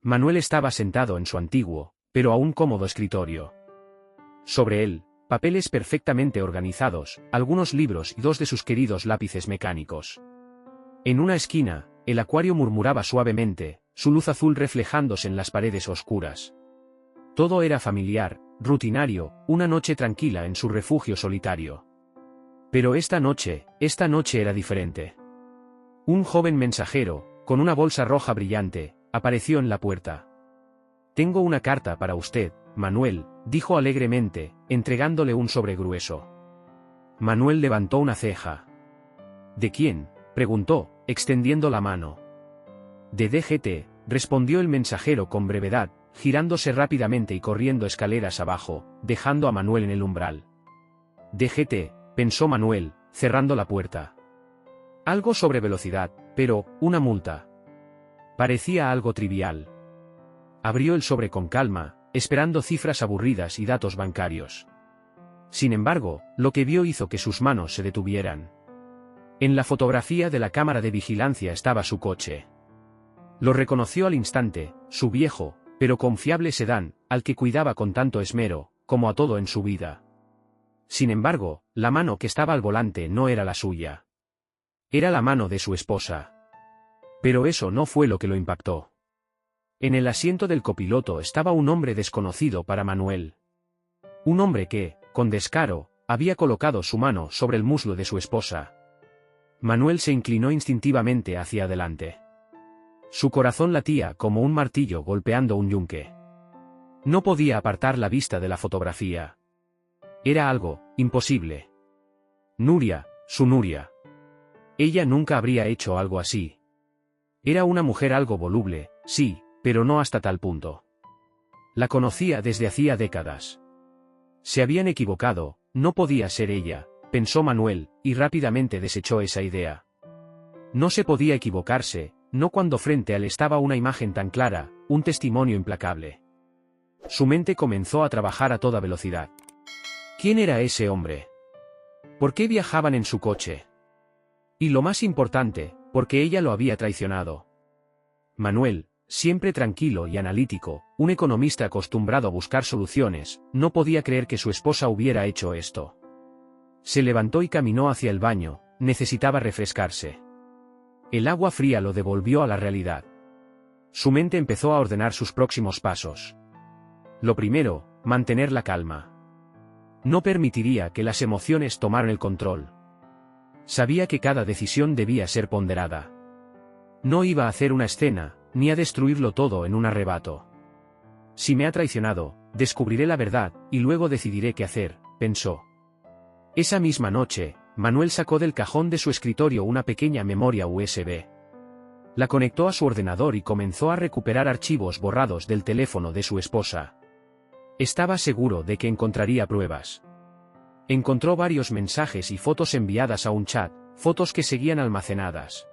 Manuel estaba sentado en su antiguo, pero aún cómodo escritorio. Sobre él, papeles perfectamente organizados, algunos libros y dos de sus queridos lápices mecánicos. En una esquina, el acuario murmuraba suavemente, su luz azul reflejándose en las paredes oscuras. Todo era familiar, rutinario, una noche tranquila en su refugio solitario. Pero esta noche era diferente. Un joven mensajero, con una bolsa roja brillante, apareció en la puerta. «Tengo una carta para usted, Manuel», dijo alegremente, entregándole un sobre grueso. Manuel levantó una ceja. «¿De quién?», preguntó, extendiendo la mano. «De DGT», respondió el mensajero con brevedad, girándose rápidamente y corriendo escaleras abajo, dejando a Manuel en el umbral. «DGT», pensó Manuel, cerrando la puerta. Algo sobre velocidad, pero, una multa. Parecía algo trivial. Abrió el sobre con calma, esperando cifras aburridas y datos bancarios. Sin embargo, lo que vio hizo que sus manos se detuvieran. En la fotografía de la cámara de vigilancia estaba su coche. Lo reconoció al instante, su viejo, pero confiable sedán, al que cuidaba con tanto esmero, como a todo en su vida. Sin embargo, la mano que estaba al volante no era la suya. Era la mano de su esposa. Pero eso no fue lo que lo impactó. En el asiento del copiloto estaba un hombre desconocido para Manuel. Un hombre que, con descaro, había colocado su mano sobre el muslo de su esposa. Manuel se inclinó instintivamente hacia adelante. Su corazón latía como un martillo golpeando un yunque. No podía apartar la vista de la fotografía. Era algo imposible. Nuria, su Nuria. Ella nunca habría hecho algo así. Era una mujer algo voluble, sí, pero no hasta tal punto. La conocía desde hacía décadas. Se habían equivocado, no podía ser ella, pensó Manuel, y rápidamente desechó esa idea. No se podía equivocarse, no cuando frente a él estaba una imagen tan clara, un testimonio implacable. Su mente comenzó a trabajar a toda velocidad. ¿Quién era ese hombre? ¿Por qué viajaban en su coche? Y lo más importante, ¿por qué ella lo había traicionado? Manuel, siempre tranquilo y analítico, un economista acostumbrado a buscar soluciones, no podía creer que su esposa hubiera hecho esto. Se levantó y caminó hacia el baño, necesitaba refrescarse. El agua fría lo devolvió a la realidad. Su mente empezó a ordenar sus próximos pasos. Lo primero, mantener la calma. No permitiría que las emociones tomaran el control. Sabía que cada decisión debía ser ponderada. No iba a hacer una escena, ni a destruirlo todo en un arrebato. Si me ha traicionado, descubriré la verdad, y luego decidiré qué hacer, pensó. Esa misma noche, Manuel sacó del cajón de su escritorio una pequeña memoria USB. La conectó a su ordenador y comenzó a recuperar archivos borrados del teléfono de su esposa. Estaba seguro de que encontraría pruebas. Encontró varios mensajes y fotos enviadas a un chat, fotos que seguían almacenadas.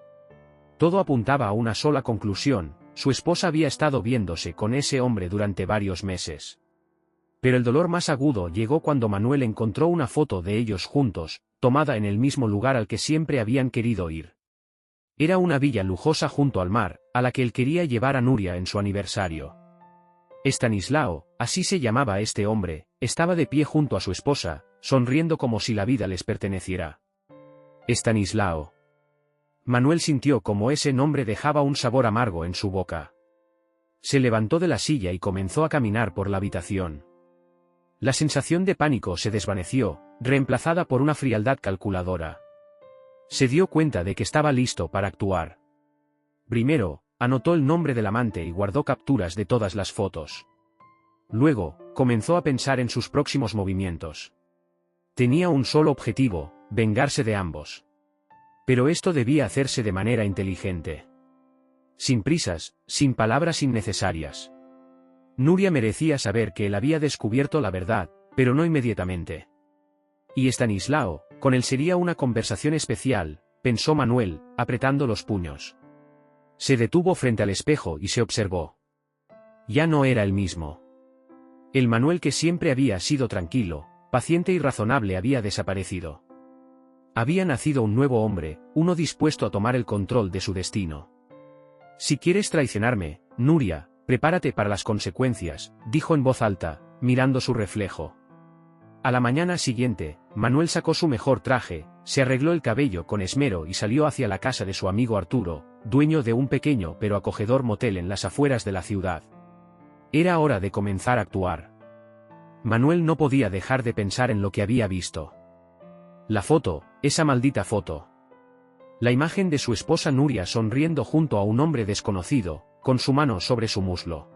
Todo apuntaba a una sola conclusión: su esposa había estado viéndose con ese hombre durante varios meses. Pero el dolor más agudo llegó cuando Manuel encontró una foto de ellos juntos, tomada en el mismo lugar al que siempre habían querido ir. Era una villa lujosa junto al mar, a la que él quería llevar a Nuria en su aniversario. Estanislao, así se llamaba este hombre, estaba de pie junto a su esposa, sonriendo como si la vida les perteneciera. Estanislao. Manuel sintió como ese nombre dejaba un sabor amargo en su boca. Se levantó de la silla y comenzó a caminar por la habitación. La sensación de pánico se desvaneció, reemplazada por una frialdad calculadora. Se dio cuenta de que estaba listo para actuar. Primero, anotó el nombre del amante y guardó capturas de todas las fotos. Luego, comenzó a pensar en sus próximos movimientos. Tenía un solo objetivo: vengarse de ambos. Pero esto debía hacerse de manera inteligente. Sin prisas, sin palabras innecesarias. Nuria merecía saber que él había descubierto la verdad, pero no inmediatamente. Y Estanislao, con él sería una conversación especial, pensó Manuel, apretando los puños. Se detuvo frente al espejo y se observó. Ya no era el mismo. El Manuel que siempre había sido tranquilo, paciente y razonable había desaparecido. Había nacido un nuevo hombre, uno dispuesto a tomar el control de su destino. Si quieres traicionarme, Nuria, Prepárate para las consecuencias, dijo en voz alta, mirando su reflejo. A la mañana siguiente, Manuel sacó su mejor traje, se arregló el cabello con esmero y salió hacia la casa de su amigo Arturo, dueño de un pequeño pero acogedor motel en las afueras de la ciudad. Era hora de comenzar a actuar. Manuel no podía dejar de pensar en lo que había visto. La foto, esa maldita foto. La imagen de su esposa Nuria sonriendo junto a un hombre desconocido, con su mano sobre su muslo.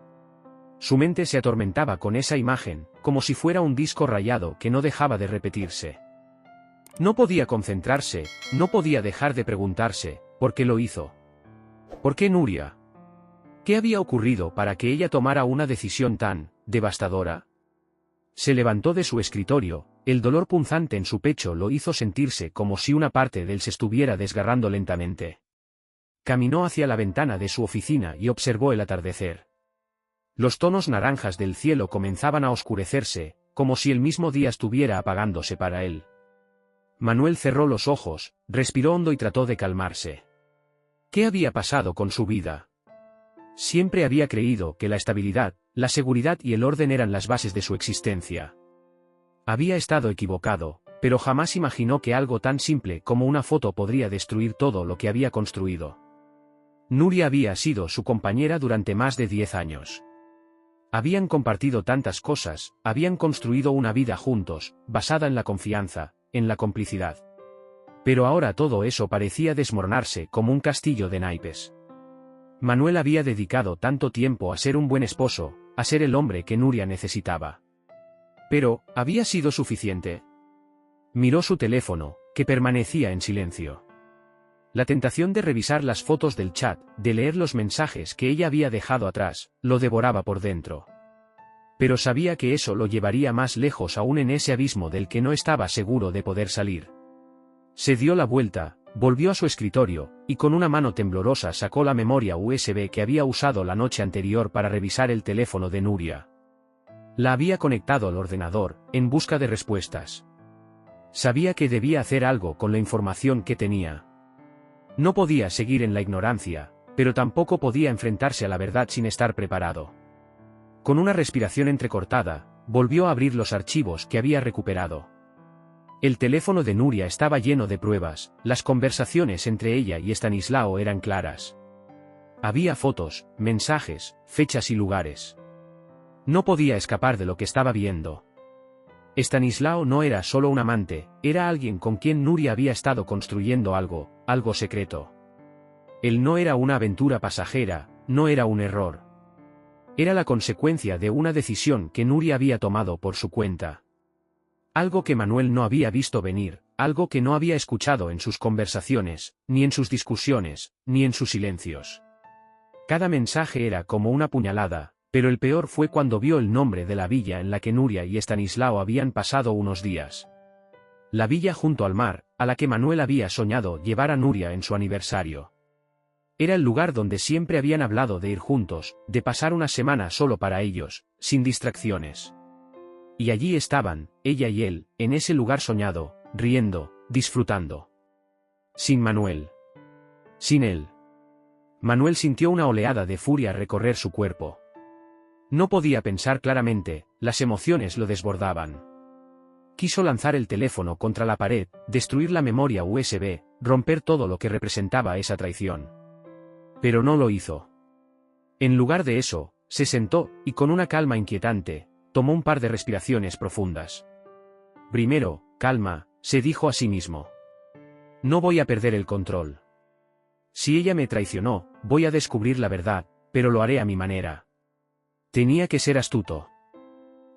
Su mente se atormentaba con esa imagen, como si fuera un disco rayado que no dejaba de repetirse. No podía concentrarse, no podía dejar de preguntarse, ¿por qué lo hizo? ¿Por qué Nuria? ¿Qué había ocurrido para que ella tomara una decisión tan devastadora? Se levantó de su escritorio, el dolor punzante en su pecho lo hizo sentirse como si una parte de él se estuviera desgarrando lentamente. Caminó hacia la ventana de su oficina y observó el atardecer. Los tonos naranjas del cielo comenzaban a oscurecerse, como si el mismo día estuviera apagándose para él. Manuel cerró los ojos, respiró hondo y trató de calmarse. ¿Qué había pasado con su vida? Siempre había creído que la estabilidad, la seguridad y el orden eran las bases de su existencia. Había estado equivocado, pero jamás imaginó que algo tan simple como una foto podría destruir todo lo que había construido. Nuria había sido su compañera durante más de 10 años. Habían compartido tantas cosas, habían construido una vida juntos, basada en la confianza, en la complicidad. Pero ahora todo eso parecía desmoronarse como un castillo de naipes. Manuel había dedicado tanto tiempo a ser un buen esposo, a ser el hombre que Nuria necesitaba. Pero, ¿había sido suficiente? Miró su teléfono, que permanecía en silencio. La tentación de revisar las fotos del chat, de leer los mensajes que ella había dejado atrás, lo devoraba por dentro. Pero sabía que eso lo llevaría más lejos aún en ese abismo del que no estaba seguro de poder salir. Se dio la vuelta, volvió a su escritorio, y con una mano temblorosa sacó la memoria USB que había usado la noche anterior para revisar el teléfono de Nuria. La había conectado al ordenador, en busca de respuestas. Sabía que debía hacer algo con la información que tenía. No podía seguir en la ignorancia, pero tampoco podía enfrentarse a la verdad sin estar preparado. Con una respiración entrecortada, volvió a abrir los archivos que había recuperado. El teléfono de Nuria estaba lleno de pruebas, las conversaciones entre ella y Estanislao eran claras. Había fotos, mensajes, fechas y lugares. No podía escapar de lo que estaba viendo. Estanislao no era solo un amante, era alguien con quien Nuria había estado construyendo algo, algo secreto. Él no era una aventura pasajera, no era un error. Era la consecuencia de una decisión que Nuria había tomado por su cuenta. Algo que Manuel no había visto venir, algo que no había escuchado en sus conversaciones, ni en sus discusiones, ni en sus silencios. Cada mensaje era como una puñalada, pero el peor fue cuando vio el nombre de la villa en la que Nuria y Estanislao habían pasado unos días. La villa junto al mar, a la que Manuel había soñado llevar a Nuria en su aniversario. Era el lugar donde siempre habían hablado de ir juntos, de pasar una semana solo para ellos, sin distracciones. Y allí estaban, ella y él, en ese lugar soñado, riendo, disfrutando. Sin Manuel. Sin él. Manuel sintió una oleada de furia recorrer su cuerpo. No podía pensar claramente, las emociones lo desbordaban. Quiso lanzar el teléfono contra la pared, destruir la memoria USB, romper todo lo que representaba esa traición. Pero no lo hizo. En lugar de eso, se sentó, y con una calma inquietante, tomó un par de respiraciones profundas. Primero, calma, se dijo a sí mismo. No voy a perder el control. Si ella me traicionó, voy a descubrir la verdad, pero lo haré a mi manera. Tenía que ser astuto.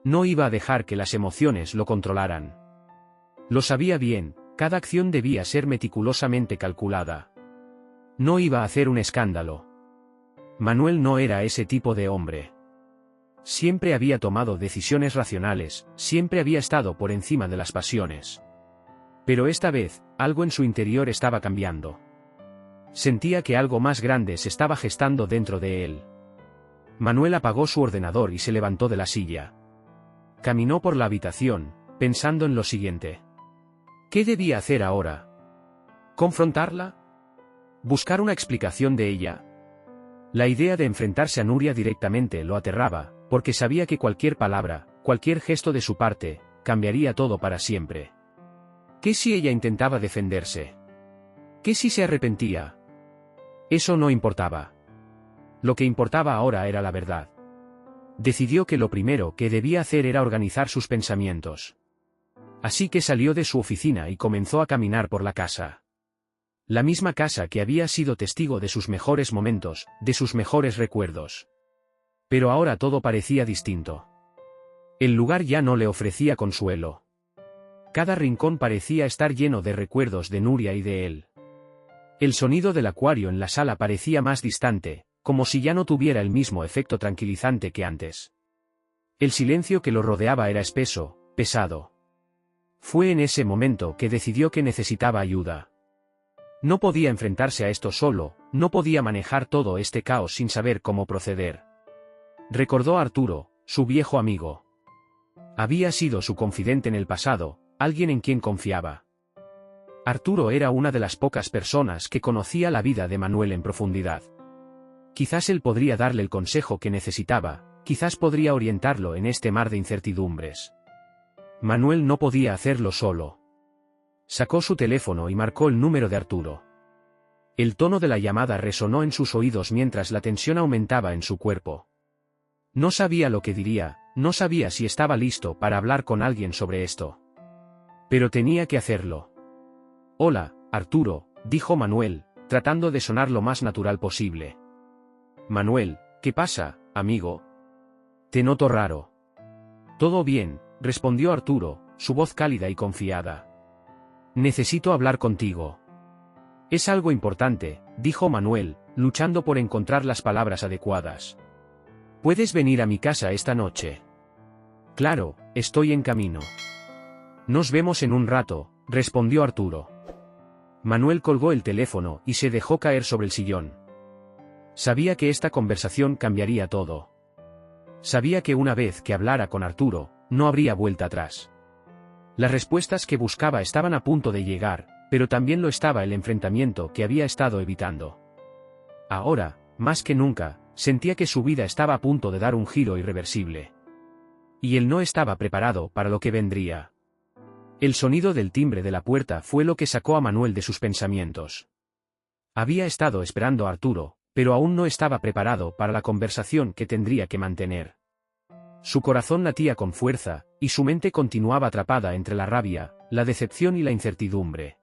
No iba a dejar que las emociones lo controlaran. Lo sabía bien, cada acción debía ser meticulosamente calculada. No iba a hacer un escándalo. Manuel no era ese tipo de hombre. Siempre había tomado decisiones racionales, siempre había estado por encima de las pasiones. Pero esta vez, algo en su interior estaba cambiando. Sentía que algo más grande se estaba gestando dentro de él. Manuel apagó su ordenador y se levantó de la silla. Caminó por la habitación, pensando en lo siguiente. ¿Qué debía hacer ahora? ¿Confrontarla? ¿Buscar una explicación de ella? La idea de enfrentarse a Nuria directamente lo aterraba, porque sabía que cualquier palabra, cualquier gesto de su parte, cambiaría todo para siempre. ¿Qué si ella intentaba defenderse? ¿Qué si se arrepentía? Eso no importaba. Lo que importaba ahora era la verdad. Decidió que lo primero que debía hacer era organizar sus pensamientos. Así que salió de su oficina y comenzó a caminar por la casa. La misma casa que había sido testigo de sus mejores momentos, de sus mejores recuerdos. Pero ahora todo parecía distinto. El lugar ya no le ofrecía consuelo. Cada rincón parecía estar lleno de recuerdos de Nuria y de él. El sonido del acuario en la sala parecía más distante, como si ya no tuviera el mismo efecto tranquilizante que antes. El silencio que lo rodeaba era espeso, pesado. Fue en ese momento que decidió que necesitaba ayuda. No podía enfrentarse a esto solo, no podía manejar todo este caos sin saber cómo proceder. Recordó a Arturo, su viejo amigo. Había sido su confidente en el pasado, alguien en quien confiaba. Arturo era una de las pocas personas que conocía la vida de Manuel en profundidad. Quizás él podría darle el consejo que necesitaba, quizás podría orientarlo en este mar de incertidumbres. Manuel no podía hacerlo solo. Sacó su teléfono y marcó el número de Arturo. El tono de la llamada resonó en sus oídos mientras la tensión aumentaba en su cuerpo. No sabía lo que diría, no sabía si estaba listo para hablar con alguien sobre esto. Pero tenía que hacerlo. Hola, Arturo, dijo Manuel, tratando de sonar lo más natural posible. Manuel, ¿qué pasa, amigo? Te noto raro. Todo bien, respondió Arturo, su voz cálida y confiada. Necesito hablar contigo. Es algo importante, dijo Manuel, luchando por encontrar las palabras adecuadas. ¿Puedes venir a mi casa esta noche? Claro, estoy en camino. Nos vemos en un rato, respondió Arturo. Manuel colgó el teléfono y se dejó caer sobre el sillón. Sabía que esta conversación cambiaría todo. Sabía que una vez que hablara con Arturo, no habría vuelta atrás. Las respuestas que buscaba estaban a punto de llegar, pero también lo estaba el enfrentamiento que había estado evitando. Ahora, más que nunca, sentía que su vida estaba a punto de dar un giro irreversible. Y él no estaba preparado para lo que vendría. El sonido del timbre de la puerta fue lo que sacó a Manuel de sus pensamientos. Había estado esperando a Arturo, pero aún no estaba preparado para la conversación que tendría que mantener. Su corazón latía con fuerza, y su mente continuaba atrapada entre la rabia, la decepción y la incertidumbre.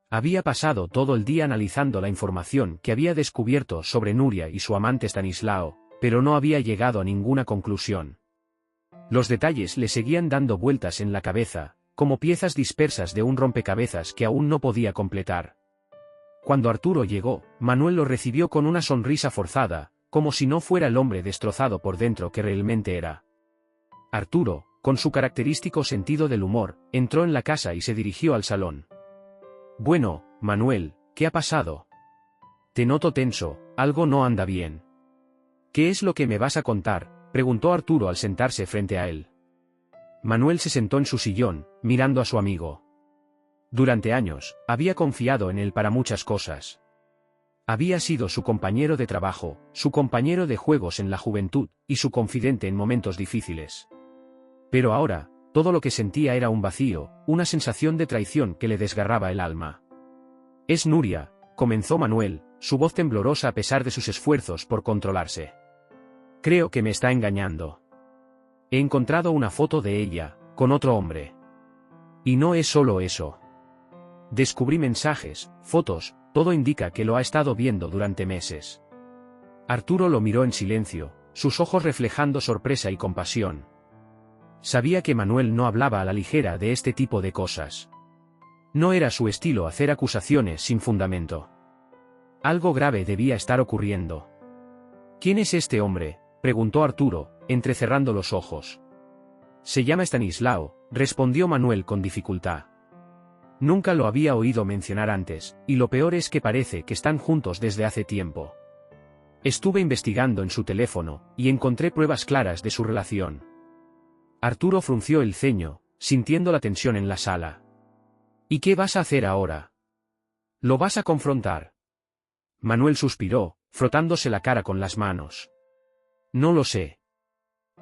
Había pasado todo el día analizando la información que había descubierto sobre Nuria y su amante Stanislao, pero no había llegado a ninguna conclusión. Los detalles le seguían dando vueltas en la cabeza, como piezas dispersas de un rompecabezas que aún no podía completar. Cuando Arturo llegó, Manuel lo recibió con una sonrisa forzada, como si no fuera el hombre destrozado por dentro que realmente era. Arturo, con su característico sentido del humor, entró en la casa y se dirigió al salón. Bueno, Manuel, ¿qué ha pasado? Te noto tenso, algo no anda bien. ¿Qué es lo que me vas a contar?, preguntó Arturo al sentarse frente a él. Manuel se sentó en su sillón, mirando a su amigo. Durante años, había confiado en él para muchas cosas. Había sido su compañero de trabajo, su compañero de juegos en la juventud, y su confidente en momentos difíciles. Pero ahora, todo lo que sentía era un vacío, una sensación de traición que le desgarraba el alma. Es Nuria, comenzó Manuel, su voz temblorosa a pesar de sus esfuerzos por controlarse. Creo que me está engañando. He encontrado una foto de ella, con otro hombre. Y no es solo eso. Descubrí mensajes, fotos, todo indica que lo ha estado viendo durante meses. Arturo lo miró en silencio, sus ojos reflejando sorpresa y compasión. Sabía que Manuel no hablaba a la ligera de este tipo de cosas. No era su estilo hacer acusaciones sin fundamento. Algo grave debía estar ocurriendo. ¿Quién es este hombre?, preguntó Arturo, entrecerrando los ojos. Se llama Stanislao, respondió Manuel con dificultad. Nunca lo había oído mencionar antes, y lo peor es que parece que están juntos desde hace tiempo. Estuve investigando en su teléfono, y encontré pruebas claras de su relación. Arturo frunció el ceño, sintiendo la tensión en la sala. ¿Y qué vas a hacer ahora? ¿Lo vas a confrontar? Manuel suspiró, frotándose la cara con las manos. No lo sé.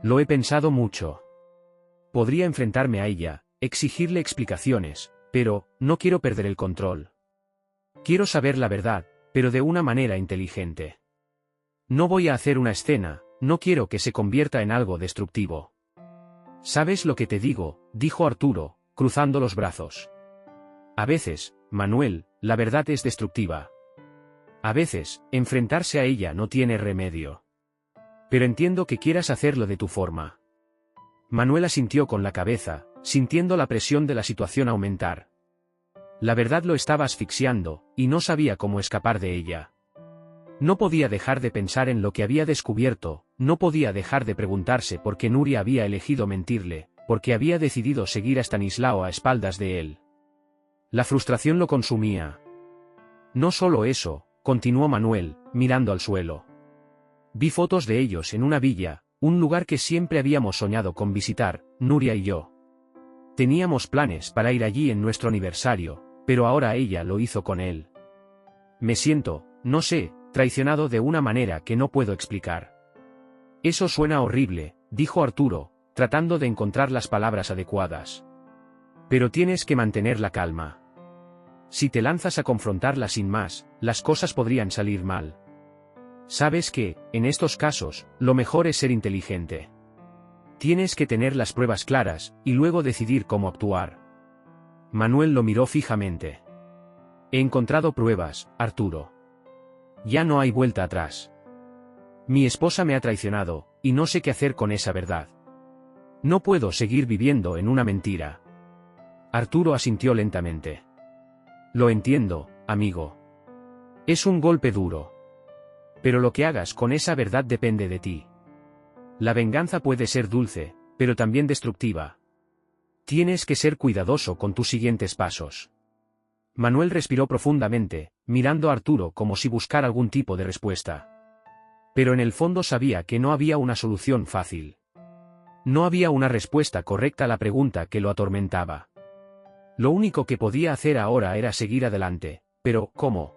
Lo he pensado mucho. Podría enfrentarme a ella, exigirle explicaciones, pero no quiero perder el control. Quiero saber la verdad, pero de una manera inteligente. No voy a hacer una escena, no quiero que se convierta en algo destructivo. ¿Sabes lo que te digo?, dijo Arturo, cruzando los brazos. A veces, Manuel, la verdad es destructiva. A veces, enfrentarse a ella no tiene remedio. Pero entiendo que quieras hacerlo de tu forma. Manuel asintió con la cabeza, sintiendo la presión de la situación aumentar. La verdad lo estaba asfixiando, y no sabía cómo escapar de ella. No podía dejar de pensar en lo que había descubierto, no podía dejar de preguntarse por qué Nuria había elegido mentirle, por qué había decidido seguir a Stanislao a espaldas de él. La frustración lo consumía. No solo eso, continuó Manuel, mirando al suelo. Vi fotos de ellos en una villa, un lugar que siempre habíamos soñado con visitar, Nuria y yo. Teníamos planes para ir allí en nuestro aniversario, pero ahora ella lo hizo con él. Me siento, no sé, traicionado de una manera que no puedo explicar. Eso suena horrible, dijo Arturo, tratando de encontrar las palabras adecuadas. Pero tienes que mantener la calma. Si te lanzas a confrontarla sin más, las cosas podrían salir mal. Sabes que, en estos casos, lo mejor es ser inteligente. Tienes que tener las pruebas claras, y luego decidir cómo actuar. Manuel lo miró fijamente. He encontrado pruebas, Arturo. Ya no hay vuelta atrás. Mi esposa me ha traicionado, y no sé qué hacer con esa verdad. No puedo seguir viviendo en una mentira. Arturo asintió lentamente. Lo entiendo, amigo. Es un golpe duro. Pero lo que hagas con esa verdad depende de ti. La venganza puede ser dulce, pero también destructiva. Tienes que ser cuidadoso con tus siguientes pasos. Manuel respiró profundamente, mirando a Arturo como si buscara algún tipo de respuesta. Pero en el fondo sabía que no había una solución fácil. No había una respuesta correcta a la pregunta que lo atormentaba. Lo único que podía hacer ahora era seguir adelante, pero ¿cómo?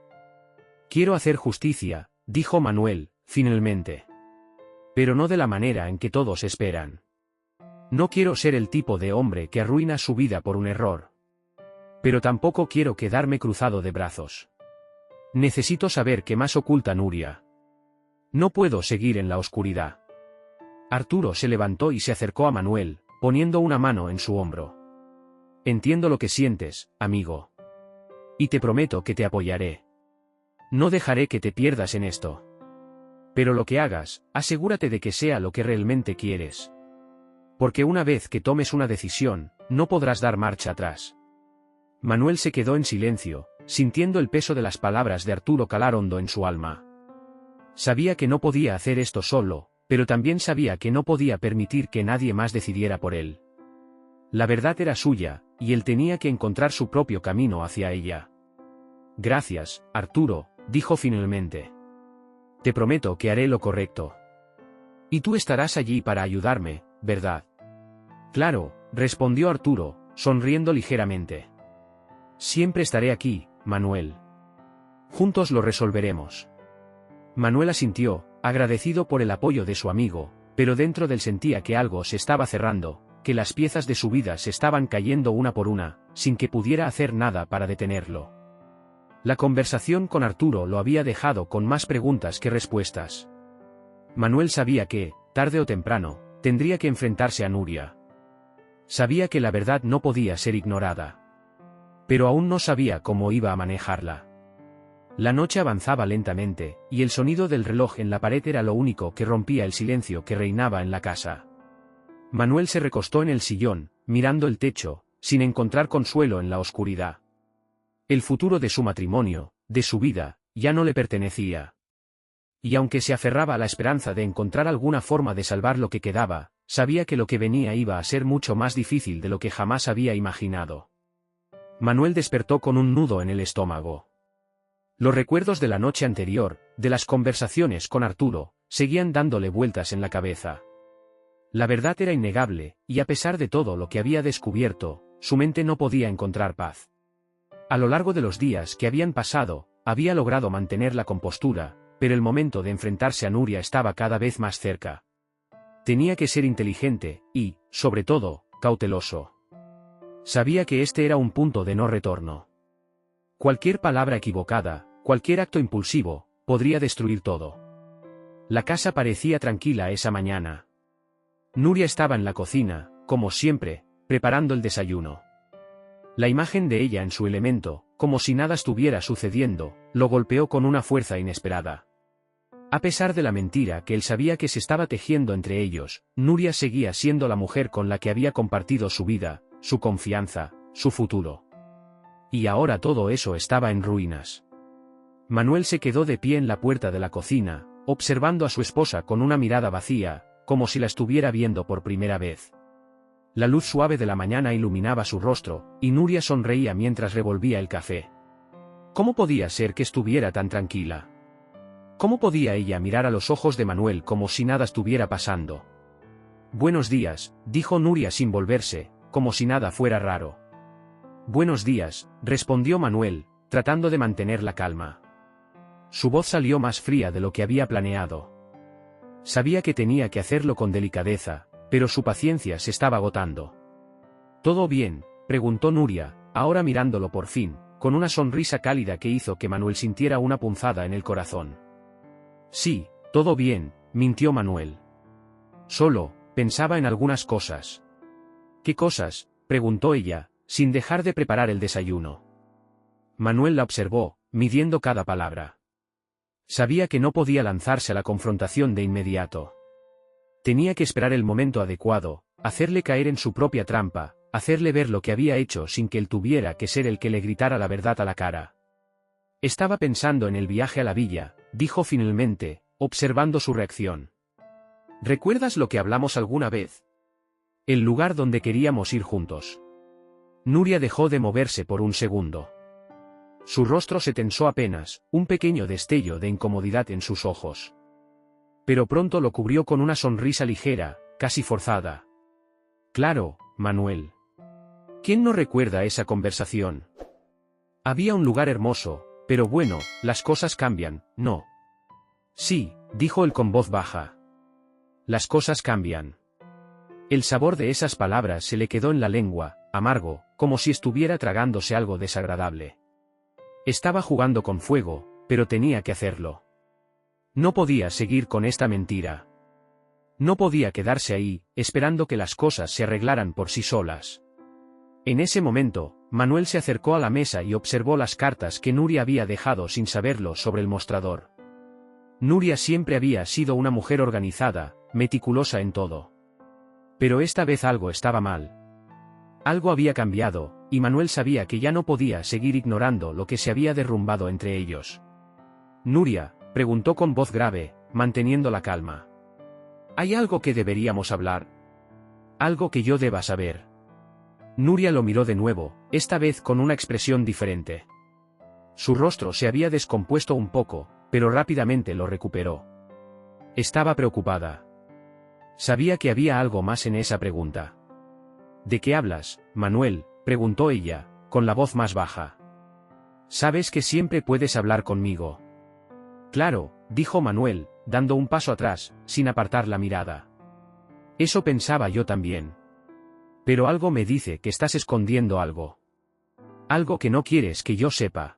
Quiero hacer justicia, dijo Manuel, finalmente. Pero no de la manera en que todos esperan. No quiero ser el tipo de hombre que arruina su vida por un error. Pero tampoco quiero quedarme cruzado de brazos. Necesito saber qué más oculta Nuria. No puedo seguir en la oscuridad. Arturo se levantó y se acercó a Manuel, poniendo una mano en su hombro. Entiendo lo que sientes, amigo. Y te prometo que te apoyaré. No dejaré que te pierdas en esto. Pero lo que hagas, asegúrate de que sea lo que realmente quieres. Porque una vez que tomes una decisión, no podrás dar marcha atrás. Manuel se quedó en silencio, sintiendo el peso de las palabras de Arturo calar hondo en su alma. Sabía que no podía hacer esto solo, pero también sabía que no podía permitir que nadie más decidiera por él. La verdad era suya, y él tenía que encontrar su propio camino hacia ella. Gracias, Arturo, dijo finalmente. Te prometo que haré lo correcto. Y tú estarás allí para ayudarme, ¿verdad? Claro, respondió Arturo, sonriendo ligeramente. Siempre estaré aquí, Manuel. Juntos lo resolveremos. Manuel asintió, agradecido por el apoyo de su amigo, pero dentro de él sentía que algo se estaba cerrando, que las piezas de su vida se estaban cayendo una por una, sin que pudiera hacer nada para detenerlo. La conversación con Arturo lo había dejado con más preguntas que respuestas. Manuel sabía que, tarde o temprano, tendría que enfrentarse a Nuria. Sabía que la verdad no podía ser ignorada. Pero aún no sabía cómo iba a manejarla. La noche avanzaba lentamente, y el sonido del reloj en la pared era lo único que rompía el silencio que reinaba en la casa. Manuel se recostó en el sillón, mirando el techo, sin encontrar consuelo en la oscuridad. El futuro de su matrimonio, de su vida, ya no le pertenecía. Y aunque se aferraba a la esperanza de encontrar alguna forma de salvar lo que quedaba, sabía que lo que venía iba a ser mucho más difícil de lo que jamás había imaginado. Manuel despertó con un nudo en el estómago. Los recuerdos de la noche anterior, de las conversaciones con Arturo, seguían dándole vueltas en la cabeza. La verdad era innegable, y a pesar de todo lo que había descubierto, su mente no podía encontrar paz. A lo largo de los días que habían pasado, había logrado mantener la compostura, pero el momento de enfrentarse a Nuria estaba cada vez más cerca. Tenía que ser inteligente y, sobre todo, cauteloso. Sabía que este era un punto de no retorno. Cualquier palabra equivocada, cualquier acto impulsivo, podría destruir todo. La casa parecía tranquila esa mañana. Nuria estaba en la cocina, como siempre, preparando el desayuno. La imagen de ella en su elemento, como si nada estuviera sucediendo, lo golpeó con una fuerza inesperada. A pesar de la mentira que él sabía que se estaba tejiendo entre ellos, Nuria seguía siendo la mujer con la que había compartido su vida, su confianza, su futuro. Y ahora todo eso estaba en ruinas. Manuel se quedó de pie en la puerta de la cocina, observando a su esposa con una mirada vacía, como si la estuviera viendo por primera vez. La luz suave de la mañana iluminaba su rostro, y Nuria sonreía mientras revolvía el café. ¿Cómo podía ser que estuviera tan tranquila? ¿Cómo podía ella mirar a los ojos de Manuel como si nada estuviera pasando? Buenos días, dijo Nuria sin volverse, como si nada fuera raro. Buenos días, respondió Manuel, tratando de mantener la calma. Su voz salió más fría de lo que había planeado. Sabía que tenía que hacerlo con delicadeza, pero su paciencia se estaba agotando. ¿Todo bien?, preguntó Nuria, ahora mirándolo por fin, con una sonrisa cálida que hizo que Manuel sintiera una punzada en el corazón. Sí, todo bien, mintió Manuel. Solo, pensaba en algunas cosas. ¿Qué cosas?, preguntó ella, sin dejar de preparar el desayuno. Manuel la observó, midiendo cada palabra. Sabía que no podía lanzarse a la confrontación de inmediato. Tenía que esperar el momento adecuado, hacerle caer en su propia trampa, hacerle ver lo que había hecho sin que él tuviera que ser el que le gritara la verdad a la cara. Estaba pensando en el viaje a la villa, dijo finalmente, observando su reacción. ¿Recuerdas lo que hablamos alguna vez? El lugar donde queríamos ir juntos. Nuria dejó de moverse por un segundo. Su rostro se tensó apenas, un pequeño destello de incomodidad en sus ojos. Pero pronto lo cubrió con una sonrisa ligera, casi forzada. Claro, Manuel. ¿Quién no recuerda esa conversación? Había un lugar hermoso, pero bueno, las cosas cambian, ¿no? Sí, dijo él con voz baja. Las cosas cambian. El sabor de esas palabras se le quedó en la lengua, amargo, como si estuviera tragándose algo desagradable. Estaba jugando con fuego, pero tenía que hacerlo. No podía seguir con esta mentira. No podía quedarse ahí, esperando que las cosas se arreglaran por sí solas. En ese momento, Manuel se acercó a la mesa y observó las cartas que Nuria había dejado sin saberlo sobre el mostrador. Nuria siempre había sido una mujer organizada, meticulosa en todo. Pero esta vez algo estaba mal. Algo había cambiado, y Manuel sabía que ya no podía seguir ignorando lo que se había derrumbado entre ellos. Nuria, preguntó con voz grave, manteniendo la calma. ¿Hay algo que deberíamos hablar? ¿Algo que yo deba saber? Nuria lo miró de nuevo, esta vez con una expresión diferente. Su rostro se había descompuesto un poco, pero rápidamente lo recuperó. Estaba preocupada. Sabía que había algo más en esa pregunta. ¿De qué hablas, Manuel?, preguntó ella, con la voz más baja. Sabes que siempre puedes hablar conmigo. Claro, dijo Manuel, dando un paso atrás, sin apartar la mirada. Eso pensaba yo también. Pero algo me dice que estás escondiendo algo. Algo que no quieres que yo sepa.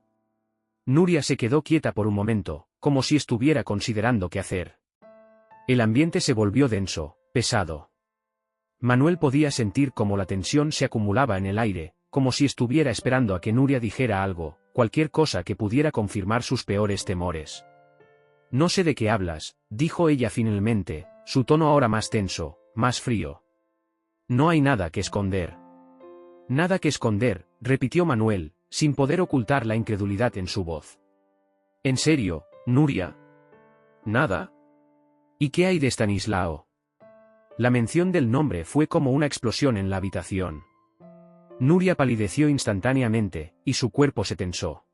Nuria se quedó quieta por un momento, como si estuviera considerando qué hacer. El ambiente se volvió denso, pesado. Manuel podía sentir cómo la tensión se acumulaba en el aire, como si estuviera esperando a que Nuria dijera algo, cualquier cosa que pudiera confirmar sus peores temores. No sé de qué hablas, dijo ella finalmente, su tono ahora más tenso, más frío. No hay nada que esconder. Nada que esconder, repitió Manuel, sin poder ocultar la incredulidad en su voz. ¿En serio, Nuria? ¿Nada? ¿Y qué hay de Estanislao? La mención del nombre fue como una explosión en la habitación. Nuria palideció instantáneamente, y su cuerpo se tensó.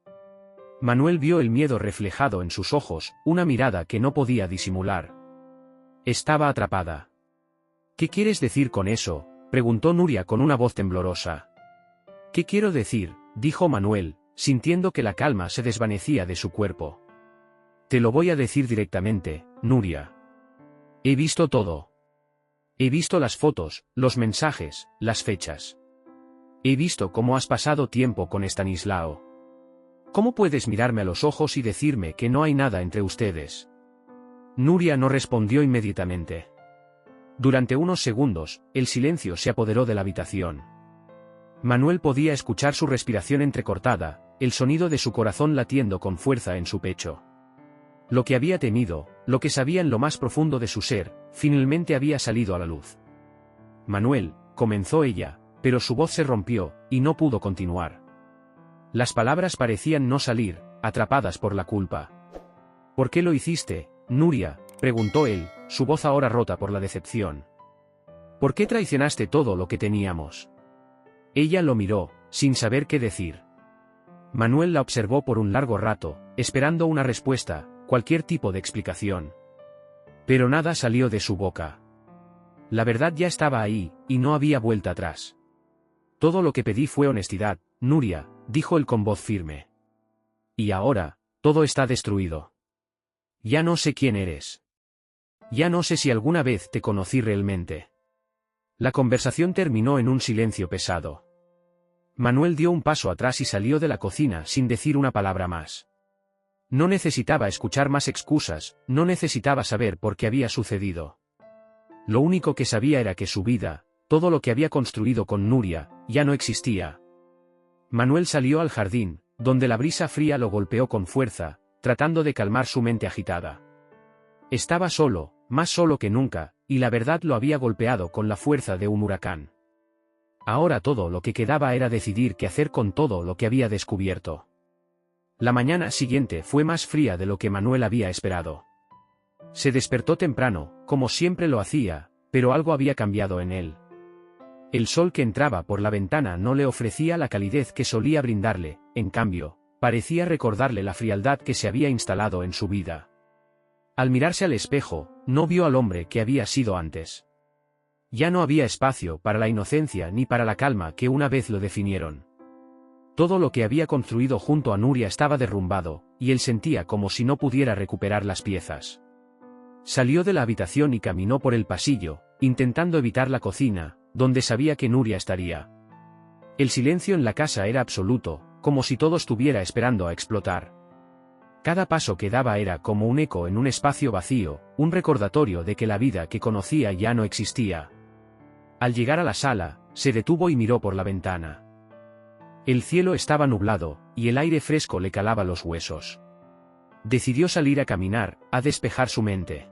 Manuel vio el miedo reflejado en sus ojos, una mirada que no podía disimular. Estaba atrapada. ¿Qué quieres decir con eso?, preguntó Nuria con una voz temblorosa. ¿Qué quiero decir?, dijo Manuel, sintiendo que la calma se desvanecía de su cuerpo. Te lo voy a decir directamente, Nuria. He visto todo. He visto las fotos, los mensajes, las fechas. He visto cómo has pasado tiempo con Estanislao. ¿Cómo puedes mirarme a los ojos y decirme que no hay nada entre ustedes? Nuria no respondió inmediatamente. Durante unos segundos, el silencio se apoderó de la habitación. Manuel podía escuchar su respiración entrecortada, el sonido de su corazón latiendo con fuerza en su pecho. Lo que había temido, lo que sabía en lo más profundo de su ser, finalmente había salido a la luz. Manuel, comenzó ella, pero su voz se rompió, y no pudo continuar. Las palabras parecían no salir, atrapadas por la culpa. ¿Por qué lo hiciste, Nuria?, preguntó él, su voz ahora rota por la decepción. ¿Por qué traicionaste todo lo que teníamos? Ella lo miró, sin saber qué decir. Manuel la observó por un largo rato, esperando una respuesta, cualquier tipo de explicación. Pero nada salió de su boca. La verdad ya estaba ahí, y no había vuelta atrás. Todo lo que pedí fue honestidad, Nuria, dijo él con voz firme. Y ahora, todo está destruido. Ya no sé quién eres. Ya no sé si alguna vez te conocí realmente. La conversación terminó en un silencio pesado. Manuel dio un paso atrás y salió de la cocina sin decir una palabra más. No necesitaba escuchar más excusas, no necesitaba saber por qué había sucedido. Lo único que sabía era que su vida, todo lo que había construido con Nuria, ya no existía. Manuel salió al jardín, donde la brisa fría lo golpeó con fuerza, tratando de calmar su mente agitada. Estaba solo, más solo que nunca, y la verdad lo había golpeado con la fuerza de un huracán. Ahora todo lo que quedaba era decidir qué hacer con todo lo que había descubierto. La mañana siguiente fue más fría de lo que Manuel había esperado. Se despertó temprano, como siempre lo hacía, pero algo había cambiado en él. El sol que entraba por la ventana no le ofrecía la calidez que solía brindarle, en cambio, parecía recordarle la frialdad que se había instalado en su vida. Al mirarse al espejo, no vio al hombre que había sido antes. Ya no había espacio para la inocencia ni para la calma que una vez lo definieron. Todo lo que había construido junto a Nuria estaba derrumbado, y él sentía como si no pudiera recuperar las piezas. Salió de la habitación y caminó por el pasillo, intentando evitar la cocina, donde sabía que Nuria estaría. El silencio en la casa era absoluto, como si todo estuviera esperando a explotar. Cada paso que daba era como un eco en un espacio vacío, un recordatorio de que la vida que conocía ya no existía. Al llegar a la sala, se detuvo y miró por la ventana. El cielo estaba nublado, y el aire fresco le calaba los huesos. Decidió salir a caminar, a despejar su mente.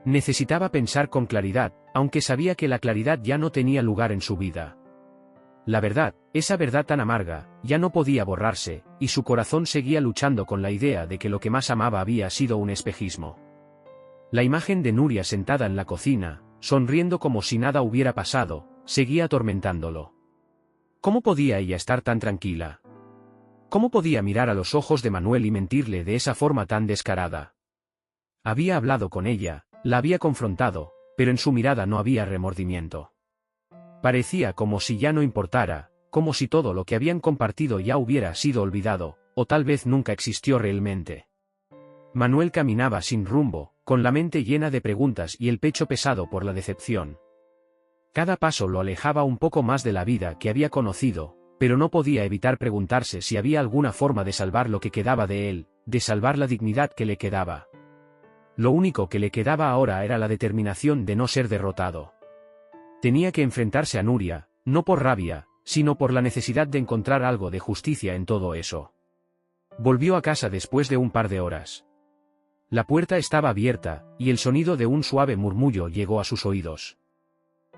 Necesitaba pensar con claridad, aunque sabía que la claridad ya no tenía lugar en su vida. La verdad, esa verdad tan amarga, ya no podía borrarse, y su corazón seguía luchando con la idea de que lo que más amaba había sido un espejismo. La imagen de Nuria sentada en la cocina, sonriendo como si nada hubiera pasado, seguía atormentándolo. ¿Cómo podía ella estar tan tranquila? ¿Cómo podía mirar a los ojos de Manuel y mentirle de esa forma tan descarada? Había hablado con ella, la había confrontado, pero en su mirada no había remordimiento. Parecía como si ya no importara, como si todo lo que habían compartido ya hubiera sido olvidado, o tal vez nunca existió realmente. Manuel caminaba sin rumbo, con la mente llena de preguntas y el pecho pesado por la decepción. Cada paso lo alejaba un poco más de la vida que había conocido, pero no podía evitar preguntarse si había alguna forma de salvar lo que quedaba de él, de salvar la dignidad que le quedaba. Lo único que le quedaba ahora era la determinación de no ser derrotado. Tenía que enfrentarse a Nuria, no por rabia, sino por la necesidad de encontrar algo de justicia en todo eso. Volvió a casa después de un par de horas. La puerta estaba abierta, y el sonido de un suave murmullo llegó a sus oídos.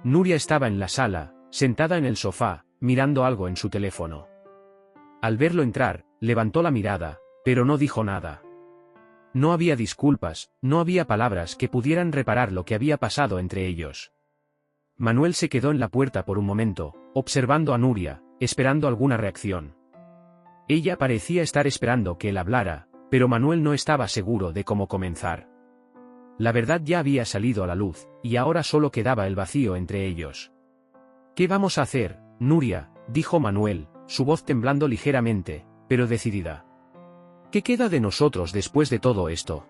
Nuria estaba en la sala, sentada en el sofá, mirando algo en su teléfono. Al verlo entrar, levantó la mirada, pero no dijo nada. No había disculpas, no había palabras que pudieran reparar lo que había pasado entre ellos. Manuel se quedó en la puerta por un momento, observando a Nuria, esperando alguna reacción. Ella parecía estar esperando que él hablara, pero Manuel no estaba seguro de cómo comenzar. La verdad ya había salido a la luz, y ahora solo quedaba el vacío entre ellos. ¿Qué vamos a hacer, Nuria?, dijo Manuel, su voz temblando ligeramente, pero decidida. ¿Qué queda de nosotros después de todo esto?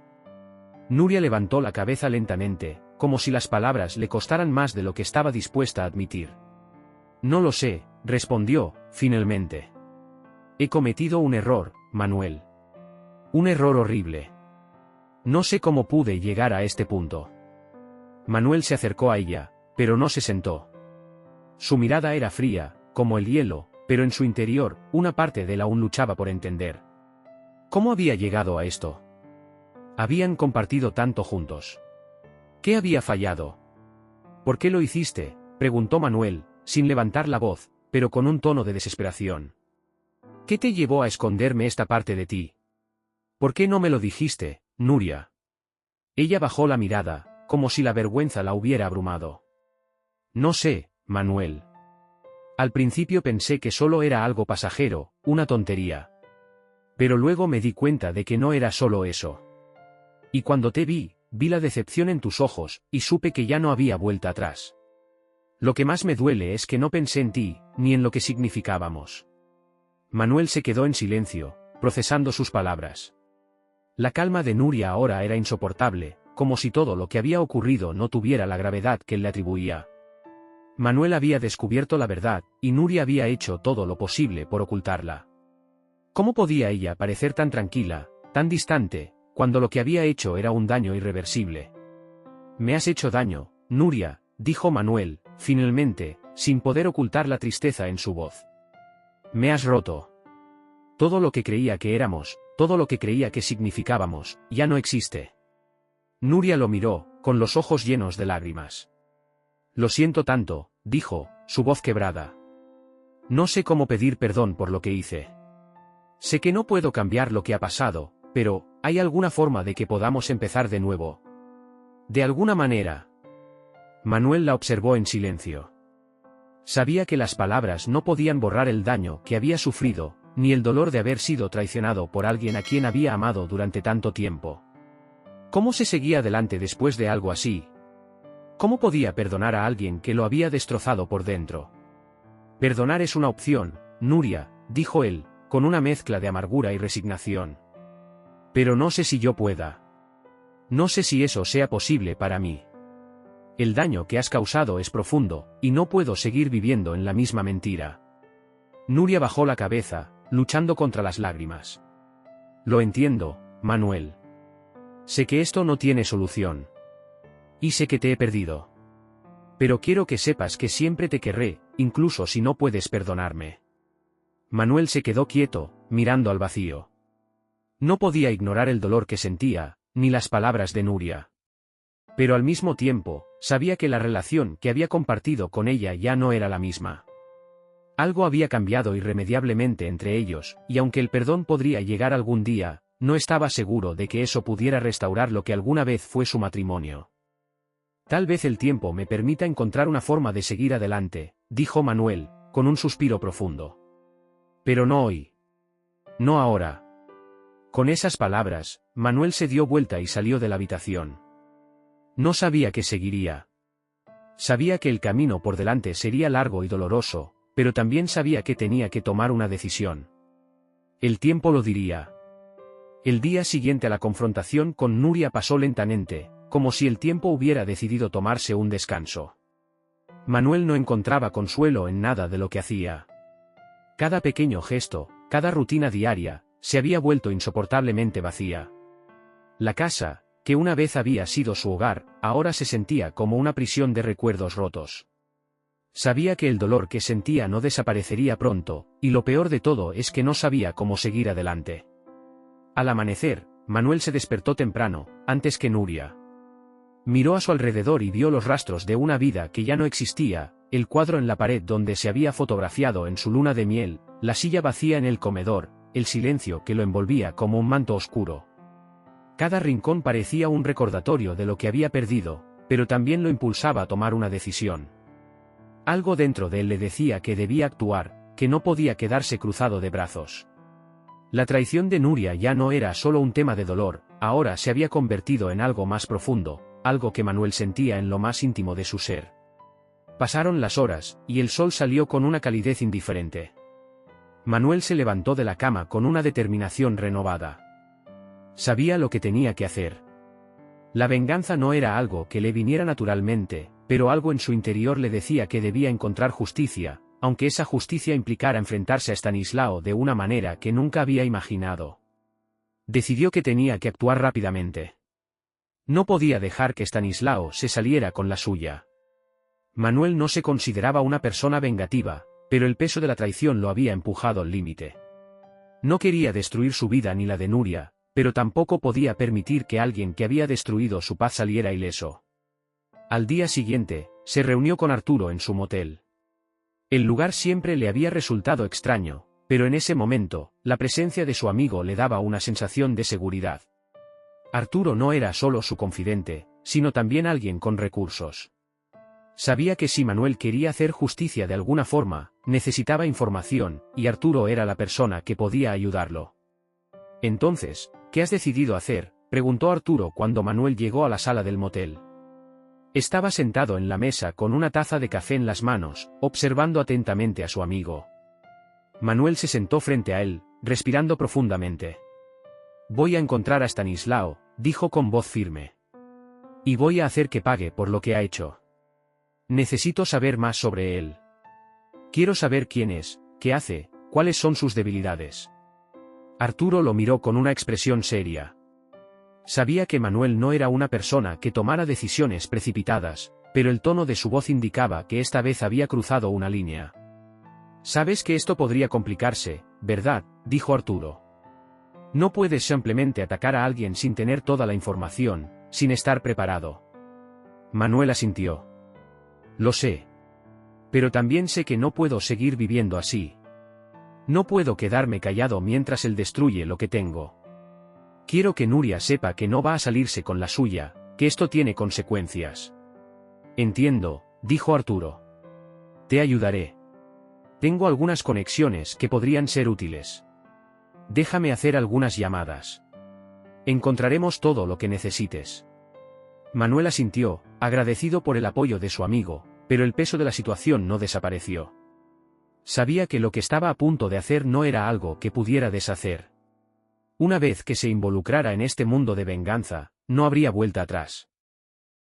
Nuria levantó la cabeza lentamente, como si las palabras le costaran más de lo que estaba dispuesta a admitir. No lo sé, respondió, finalmente. He cometido un error, Manuel. Un error horrible. No sé cómo pude llegar a este punto. Manuel se acercó a ella, pero no se sentó. Su mirada era fría, como el hielo, pero en su interior, una parte de él aún luchaba por entender. ¿Cómo había llegado a esto? Habían compartido tanto juntos. ¿Qué había fallado? ¿Por qué lo hiciste?, preguntó Manuel, sin levantar la voz, pero con un tono de desesperación. ¿Qué te llevó a esconderme esta parte de ti? ¿Por qué no me lo dijiste, Nuria? Ella bajó la mirada, como si la vergüenza la hubiera abrumado. No sé, Manuel. Al principio pensé que solo era algo pasajero, una tontería. Pero luego me di cuenta de que no era solo eso. Y cuando te vi, vi la decepción en tus ojos, y supe que ya no había vuelta atrás. Lo que más me duele es que no pensé en ti, ni en lo que significábamos. Manuel se quedó en silencio, procesando sus palabras. La calma de Nuria ahora era insoportable, como si todo lo que había ocurrido no tuviera la gravedad que él le atribuía. Manuel había descubierto la verdad, y Nuria había hecho todo lo posible por ocultarla. ¿Cómo podía ella parecer tan tranquila, tan distante, cuando lo que había hecho era un daño irreversible? Me has hecho daño, Nuria, dijo Manuel, finalmente, sin poder ocultar la tristeza en su voz. Me has roto. Todo lo que creía que éramos, todo lo que creía que significábamos, ya no existe. Nuria lo miró, con los ojos llenos de lágrimas. Lo siento tanto, dijo, su voz quebrada. No sé cómo pedir perdón por lo que hice. Sé que no puedo cambiar lo que ha pasado, pero, ¿hay alguna forma de que podamos empezar de nuevo? De alguna manera. Manuel la observó en silencio. Sabía que las palabras no podían borrar el daño que había sufrido, ni el dolor de haber sido traicionado por alguien a quien había amado durante tanto tiempo. ¿Cómo se seguía adelante después de algo así? ¿Cómo podía perdonar a alguien que lo había destrozado por dentro? Perdonar es una opción, Nuria, dijo él, con una mezcla de amargura y resignación. Pero no sé si yo pueda. No sé si eso sea posible para mí. El daño que has causado es profundo, y no puedo seguir viviendo en la misma mentira. Nuria bajó la cabeza, luchando contra las lágrimas. Lo entiendo, Manuel. Sé que esto no tiene solución. Y sé que te he perdido. Pero quiero que sepas que siempre te querré, incluso si no puedes perdonarme. Manuel se quedó quieto, mirando al vacío. No podía ignorar el dolor que sentía, ni las palabras de Nuria. Pero al mismo tiempo, sabía que la relación que había compartido con ella ya no era la misma. Algo había cambiado irremediablemente entre ellos, y aunque el perdón podría llegar algún día, no estaba seguro de que eso pudiera restaurar lo que alguna vez fue su matrimonio. Tal vez el tiempo me permita encontrar una forma de seguir adelante, dijo Manuel, con un suspiro profundo. Pero no hoy. No ahora. Con esas palabras, Manuel se dio vuelta y salió de la habitación. No sabía qué seguiría. Sabía que el camino por delante sería largo y doloroso, pero también sabía que tenía que tomar una decisión. El tiempo lo diría. El día siguiente a la confrontación con Nuria pasó lentamente, como si el tiempo hubiera decidido tomarse un descanso. Manuel no encontraba consuelo en nada de lo que hacía. Cada pequeño gesto, cada rutina diaria, se había vuelto insoportablemente vacía. La casa, que una vez había sido su hogar, ahora se sentía como una prisión de recuerdos rotos. Sabía que el dolor que sentía no desaparecería pronto, y lo peor de todo es que no sabía cómo seguir adelante. Al amanecer, Manuel se despertó temprano, antes que Nuria. Miró a su alrededor y vio los rastros de una vida que ya no existía, el cuadro en la pared donde se había fotografiado en su luna de miel, la silla vacía en el comedor, el silencio que lo envolvía como un manto oscuro. Cada rincón parecía un recordatorio de lo que había perdido, pero también lo impulsaba a tomar una decisión. Algo dentro de él le decía que debía actuar, que no podía quedarse cruzado de brazos. La traición de Nuria ya no era solo un tema de dolor, ahora se había convertido en algo más profundo, algo que Manuel sentía en lo más íntimo de su ser. Pasaron las horas, y el sol salió con una calidez indiferente. Manuel se levantó de la cama con una determinación renovada. Sabía lo que tenía que hacer. La venganza no era algo que le viniera naturalmente, pero algo en su interior le decía que debía encontrar justicia, aunque esa justicia implicara enfrentarse a Stanislao de una manera que nunca había imaginado. Decidió que tenía que actuar rápidamente. No podía dejar que Stanislao se saliera con la suya. Manuel no se consideraba una persona vengativa, pero el peso de la traición lo había empujado al límite. No quería destruir su vida ni la de Nuria, pero tampoco podía permitir que alguien que había destruido su paz saliera ileso. Al día siguiente, se reunió con Arturo en su motel. El lugar siempre le había resultado extraño, pero en ese momento, la presencia de su amigo le daba una sensación de seguridad. Arturo no era solo su confidente, sino también alguien con recursos. Sabía que si Manuel quería hacer justicia de alguna forma, necesitaba información, y Arturo era la persona que podía ayudarlo. Entonces, ¿qué has decidido hacer?, preguntó Arturo cuando Manuel llegó a la sala del motel. Estaba sentado en la mesa con una taza de café en las manos, observando atentamente a su amigo. Manuel se sentó frente a él, respirando profundamente. Voy a encontrar a Stanislao, dijo con voz firme. Y voy a hacer que pague por lo que ha hecho. Necesito saber más sobre él. Quiero saber quién es, qué hace, cuáles son sus debilidades. Arturo lo miró con una expresión seria. Sabía que Manuel no era una persona que tomara decisiones precipitadas, pero el tono de su voz indicaba que esta vez había cruzado una línea. Sabes que esto podría complicarse, ¿verdad?, dijo Arturo. No puedes simplemente atacar a alguien sin tener toda la información, sin estar preparado. Manuel asintió. Lo sé. Pero también sé que no puedo seguir viviendo así. No puedo quedarme callado mientras él destruye lo que tengo. Quiero que Nuria sepa que no va a salirse con la suya, que esto tiene consecuencias. Entiendo, dijo Arturo. Te ayudaré. Tengo algunas conexiones que podrían ser útiles. Déjame hacer algunas llamadas. Encontraremos todo lo que necesites. Manuel asintió, agradecido por el apoyo de su amigo, pero el peso de la situación no desapareció. Sabía que lo que estaba a punto de hacer no era algo que pudiera deshacer. Una vez que se involucrara en este mundo de venganza, no habría vuelta atrás.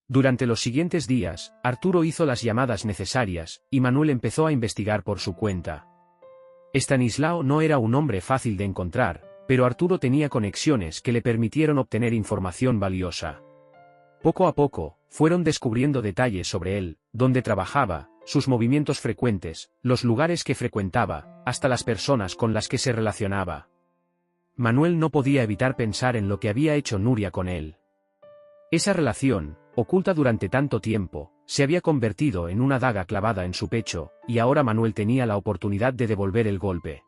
Durante los siguientes días, Arturo hizo las llamadas necesarias, y Manuel empezó a investigar por su cuenta. Stanislao no era un hombre fácil de encontrar, pero Arturo tenía conexiones que le permitieron obtener información valiosa. Poco a poco, fueron descubriendo detalles sobre él, dónde trabajaba, sus movimientos frecuentes, los lugares que frecuentaba, hasta las personas con las que se relacionaba. Manuel no podía evitar pensar en lo que había hecho Nuria con él. Esa relación, oculta durante tanto tiempo, se había convertido en una daga clavada en su pecho, y ahora Manuel tenía la oportunidad de devolver el golpe.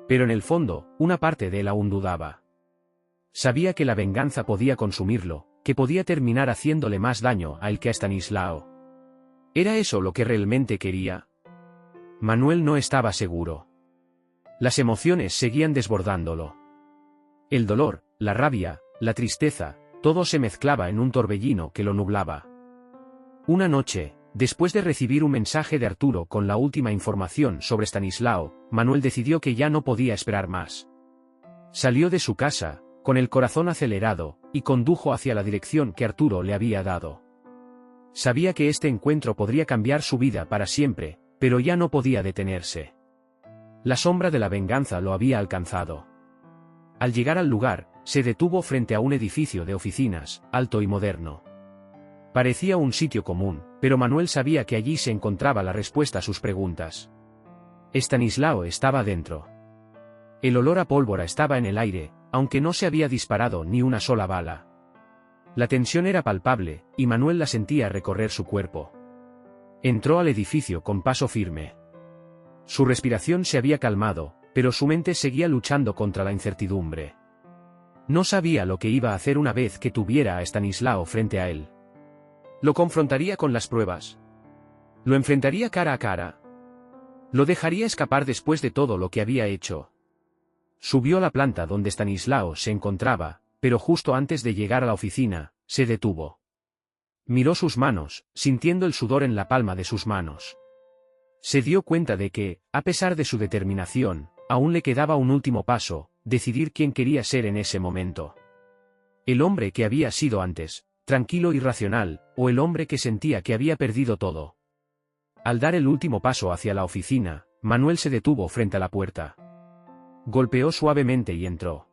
Pero en el fondo, una parte de él aún dudaba. Sabía que la venganza podía consumirlo, que podía terminar haciéndole más daño a él que a Stanislao. ¿Era eso lo que realmente quería? Manuel no estaba seguro. Las emociones seguían desbordándolo. El dolor, la rabia, la tristeza, todo se mezclaba en un torbellino que lo nublaba. Una noche, después de recibir un mensaje de Arturo con la última información sobre Stanislao, Manuel decidió que ya no podía esperar más. Salió de su casa, con el corazón acelerado, y condujo hacia la dirección que Arturo le había dado. Sabía que este encuentro podría cambiar su vida para siempre, pero ya no podía detenerse. La sombra de la venganza lo había alcanzado. Al llegar al lugar, se detuvo frente a un edificio de oficinas, alto y moderno. Parecía un sitio común, pero Manuel sabía que allí se encontraba la respuesta a sus preguntas. Stanislao estaba dentro. El olor a pólvora estaba en el aire, aunque no se había disparado ni una sola bala. La tensión era palpable, y Manuel la sentía recorrer su cuerpo. Entró al edificio con paso firme. Su respiración se había calmado, pero su mente seguía luchando contra la incertidumbre. No sabía lo que iba a hacer una vez que tuviera a Stanislao frente a él. ¿Lo confrontaría con las pruebas? ¿Lo enfrentaría cara a cara? ¿Lo dejaría escapar después de todo lo que había hecho? Subió a la planta donde Stanislao se encontraba, pero justo antes de llegar a la oficina, se detuvo. Miró sus manos, sintiendo el sudor en la palma de sus manos. Se dio cuenta de que, a pesar de su determinación, aún le quedaba un último paso, decidir quién quería ser en ese momento. El hombre que había sido antes, tranquilo y racional, o el hombre que sentía que había perdido todo. Al dar el último paso hacia la oficina, Manuel se detuvo frente a la puerta. Golpeó suavemente y entró.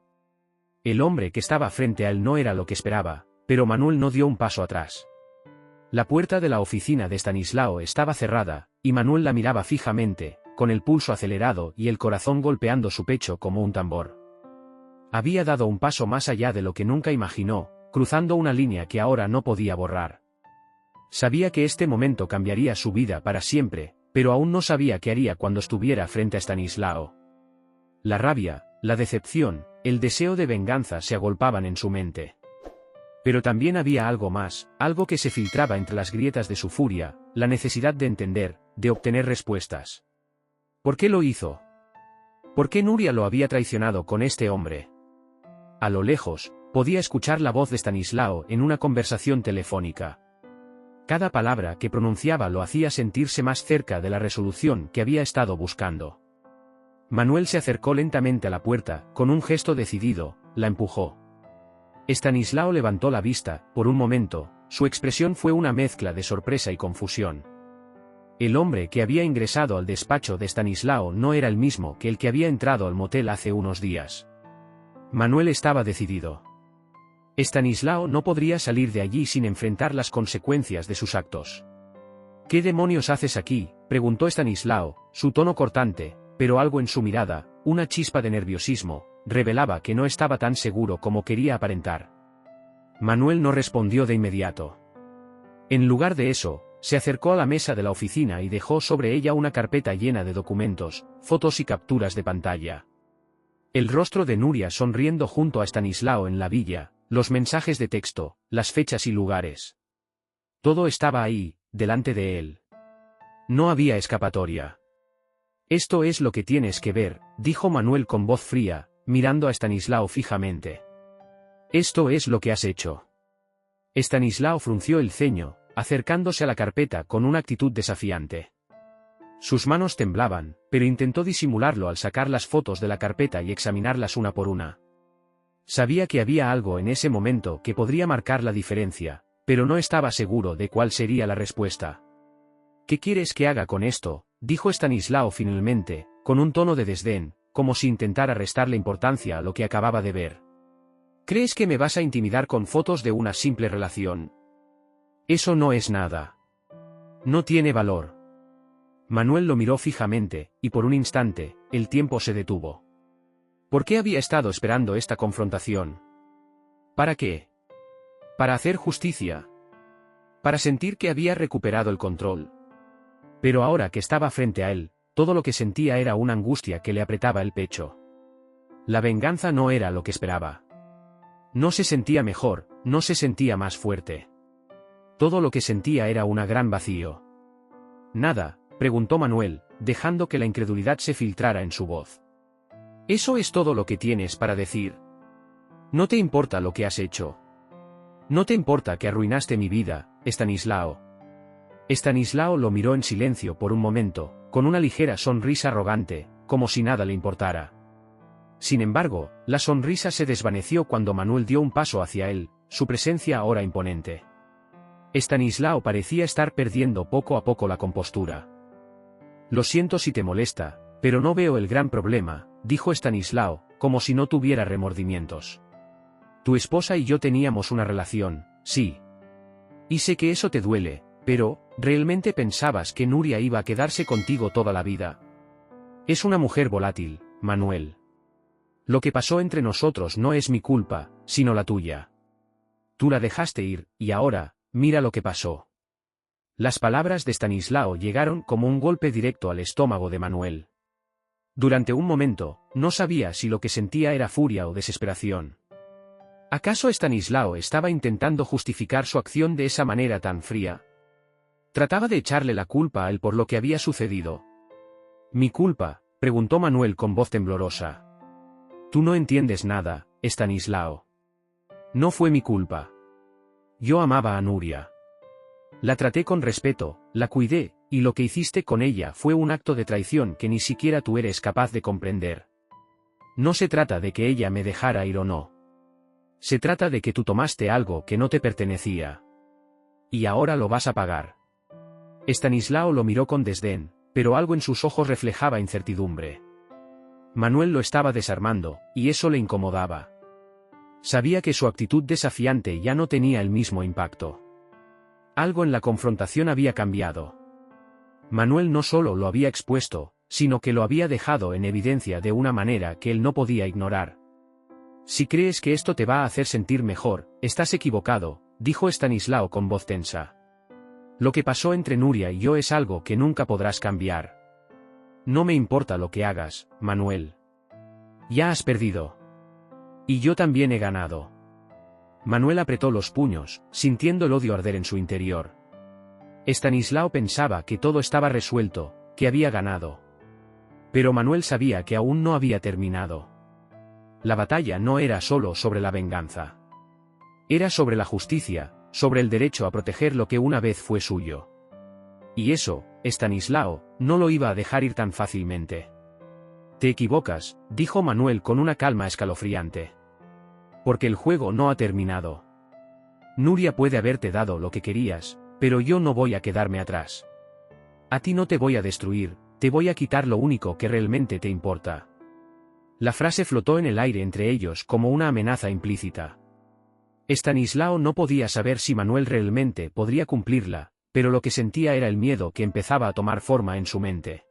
El hombre que estaba frente a él no era lo que esperaba, pero Manuel no dio un paso atrás. La puerta de la oficina de Estanislao estaba cerrada, y Manuel la miraba fijamente, con el pulso acelerado y el corazón golpeando su pecho como un tambor. Había dado un paso más allá de lo que nunca imaginó, cruzando una línea que ahora no podía borrar. Sabía que este momento cambiaría su vida para siempre, pero aún no sabía qué haría cuando estuviera frente a Estanislao. La rabia, la decepción, el deseo de venganza se agolpaban en su mente. Pero también había algo más, algo que se filtraba entre las grietas de su furia, la necesidad de entender, de obtener respuestas. ¿Por qué lo hizo? ¿Por qué Nuria lo había traicionado con este hombre? A lo lejos, podía escuchar la voz de Estanislao en una conversación telefónica. Cada palabra que pronunciaba lo hacía sentirse más cerca de la resolución que había estado buscando. Manuel se acercó lentamente a la puerta, con un gesto decidido, la empujó. Estanislao levantó la vista, por un momento, su expresión fue una mezcla de sorpresa y confusión. El hombre que había ingresado al despacho de Estanislao no era el mismo que el que había entrado al motel hace unos días. Manuel estaba decidido. Estanislao no podría salir de allí sin enfrentar las consecuencias de sus actos. ¿Qué demonios haces aquí?, preguntó Estanislao, su tono cortante, pero algo en su mirada, una chispa de nerviosismo, revelaba que no estaba tan seguro como quería aparentar. Manuel no respondió de inmediato. En lugar de eso, se acercó a la mesa de la oficina y dejó sobre ella una carpeta llena de documentos, fotos y capturas de pantalla. El rostro de Nuria sonriendo junto a Estanislao en la villa, los mensajes de texto, las fechas y lugares. Todo estaba ahí, delante de él. No había escapatoria. Esto es lo que tienes que ver, dijo Manuel con voz fría, mirando a Estanislao fijamente. Esto es lo que has hecho. Estanislao frunció el ceño, acercándose a la carpeta con una actitud desafiante. Sus manos temblaban, pero intentó disimularlo al sacar las fotos de la carpeta y examinarlas una por una. Sabía que había algo en ese momento que podría marcar la diferencia, pero no estaba seguro de cuál sería la respuesta. ¿Qué quieres que haga con esto?, dijo Estanislao finalmente, con un tono de desdén, como si intentara restarle importancia a lo que acababa de ver. ¿Crees que me vas a intimidar con fotos de una simple relación? Eso no es nada. No tiene valor. Manuel lo miró fijamente, y por un instante, el tiempo se detuvo. ¿Por qué había estado esperando esta confrontación? ¿Para qué? Para hacer justicia. Para sentir que había recuperado el control. Pero ahora que estaba frente a él, todo lo que sentía era una angustia que le apretaba el pecho. La venganza no era lo que esperaba. No se sentía mejor, no se sentía más fuerte. Todo lo que sentía era un gran vacío. ¿Nada?, preguntó Manuel, dejando que la incredulidad se filtrara en su voz. ¿Eso es todo lo que tienes para decir? ¿No te importa lo que has hecho? ¿No te importa que arruinaste mi vida, Estanislao? Estanislao lo miró en silencio por un momento, con una ligera sonrisa arrogante, como si nada le importara. Sin embargo, la sonrisa se desvaneció cuando Manuel dio un paso hacia él, su presencia ahora imponente. Estanislao parecía estar perdiendo poco a poco la compostura. Lo siento si te molesta, pero no veo el gran problema, dijo Estanislao, como si no tuviera remordimientos. Tu esposa y yo teníamos una relación, sí. Y sé que eso te duele, pero, ¿realmente pensabas que Nuria iba a quedarse contigo toda la vida? Es una mujer volátil, Manuel. Lo que pasó entre nosotros no es mi culpa, sino la tuya. Tú la dejaste ir, y ahora, mira lo que pasó. Las palabras de Estanislao llegaron como un golpe directo al estómago de Manuel. Durante un momento, no sabía si lo que sentía era furia o desesperación. ¿Acaso Estanislao estaba intentando justificar su acción de esa manera tan fría? Trataba de echarle la culpa a él por lo que había sucedido. ¿Mi culpa?, preguntó Manuel con voz temblorosa. Tú no entiendes nada, Estanislao. No fue mi culpa. Yo amaba a Nuria. La traté con respeto, la cuidé, y lo que hiciste con ella fue un acto de traición que ni siquiera tú eres capaz de comprender. No se trata de que ella me dejara ir o no. Se trata de que tú tomaste algo que no te pertenecía. Y ahora lo vas a pagar. Estanislao lo miró con desdén, pero algo en sus ojos reflejaba incertidumbre. Manuel lo estaba desarmando, y eso le incomodaba. Sabía que su actitud desafiante ya no tenía el mismo impacto. Algo en la confrontación había cambiado. Manuel no solo lo había expuesto, sino que lo había dejado en evidencia de una manera que él no podía ignorar. Si crees que esto te va a hacer sentir mejor, estás equivocado, dijo Estanislao con voz tensa. Lo que pasó entre Nuria y yo es algo que nunca podrás cambiar. No me importa lo que hagas, Manuel. Ya has perdido. Y yo también he ganado. Manuel apretó los puños, sintiendo el odio arder en su interior. Estanislao pensaba que todo estaba resuelto, que había ganado. Pero Manuel sabía que aún no había terminado. La batalla no era solo sobre la venganza. Era sobre la justicia, sobre el derecho a proteger lo que una vez fue suyo. Y eso, Estanislao, no lo iba a dejar ir tan fácilmente. Te equivocas, dijo Manuel con una calma escalofriante. Porque el juego no ha terminado. Nuria puede haberte dado lo que querías, pero yo no voy a quedarme atrás. A ti no te voy a destruir, te voy a quitar lo único que realmente te importa. La frase flotó en el aire entre ellos como una amenaza implícita. Estanislao no podía saber si Manuel realmente podría cumplirla, pero lo que sentía era el miedo que empezaba a tomar forma en su mente.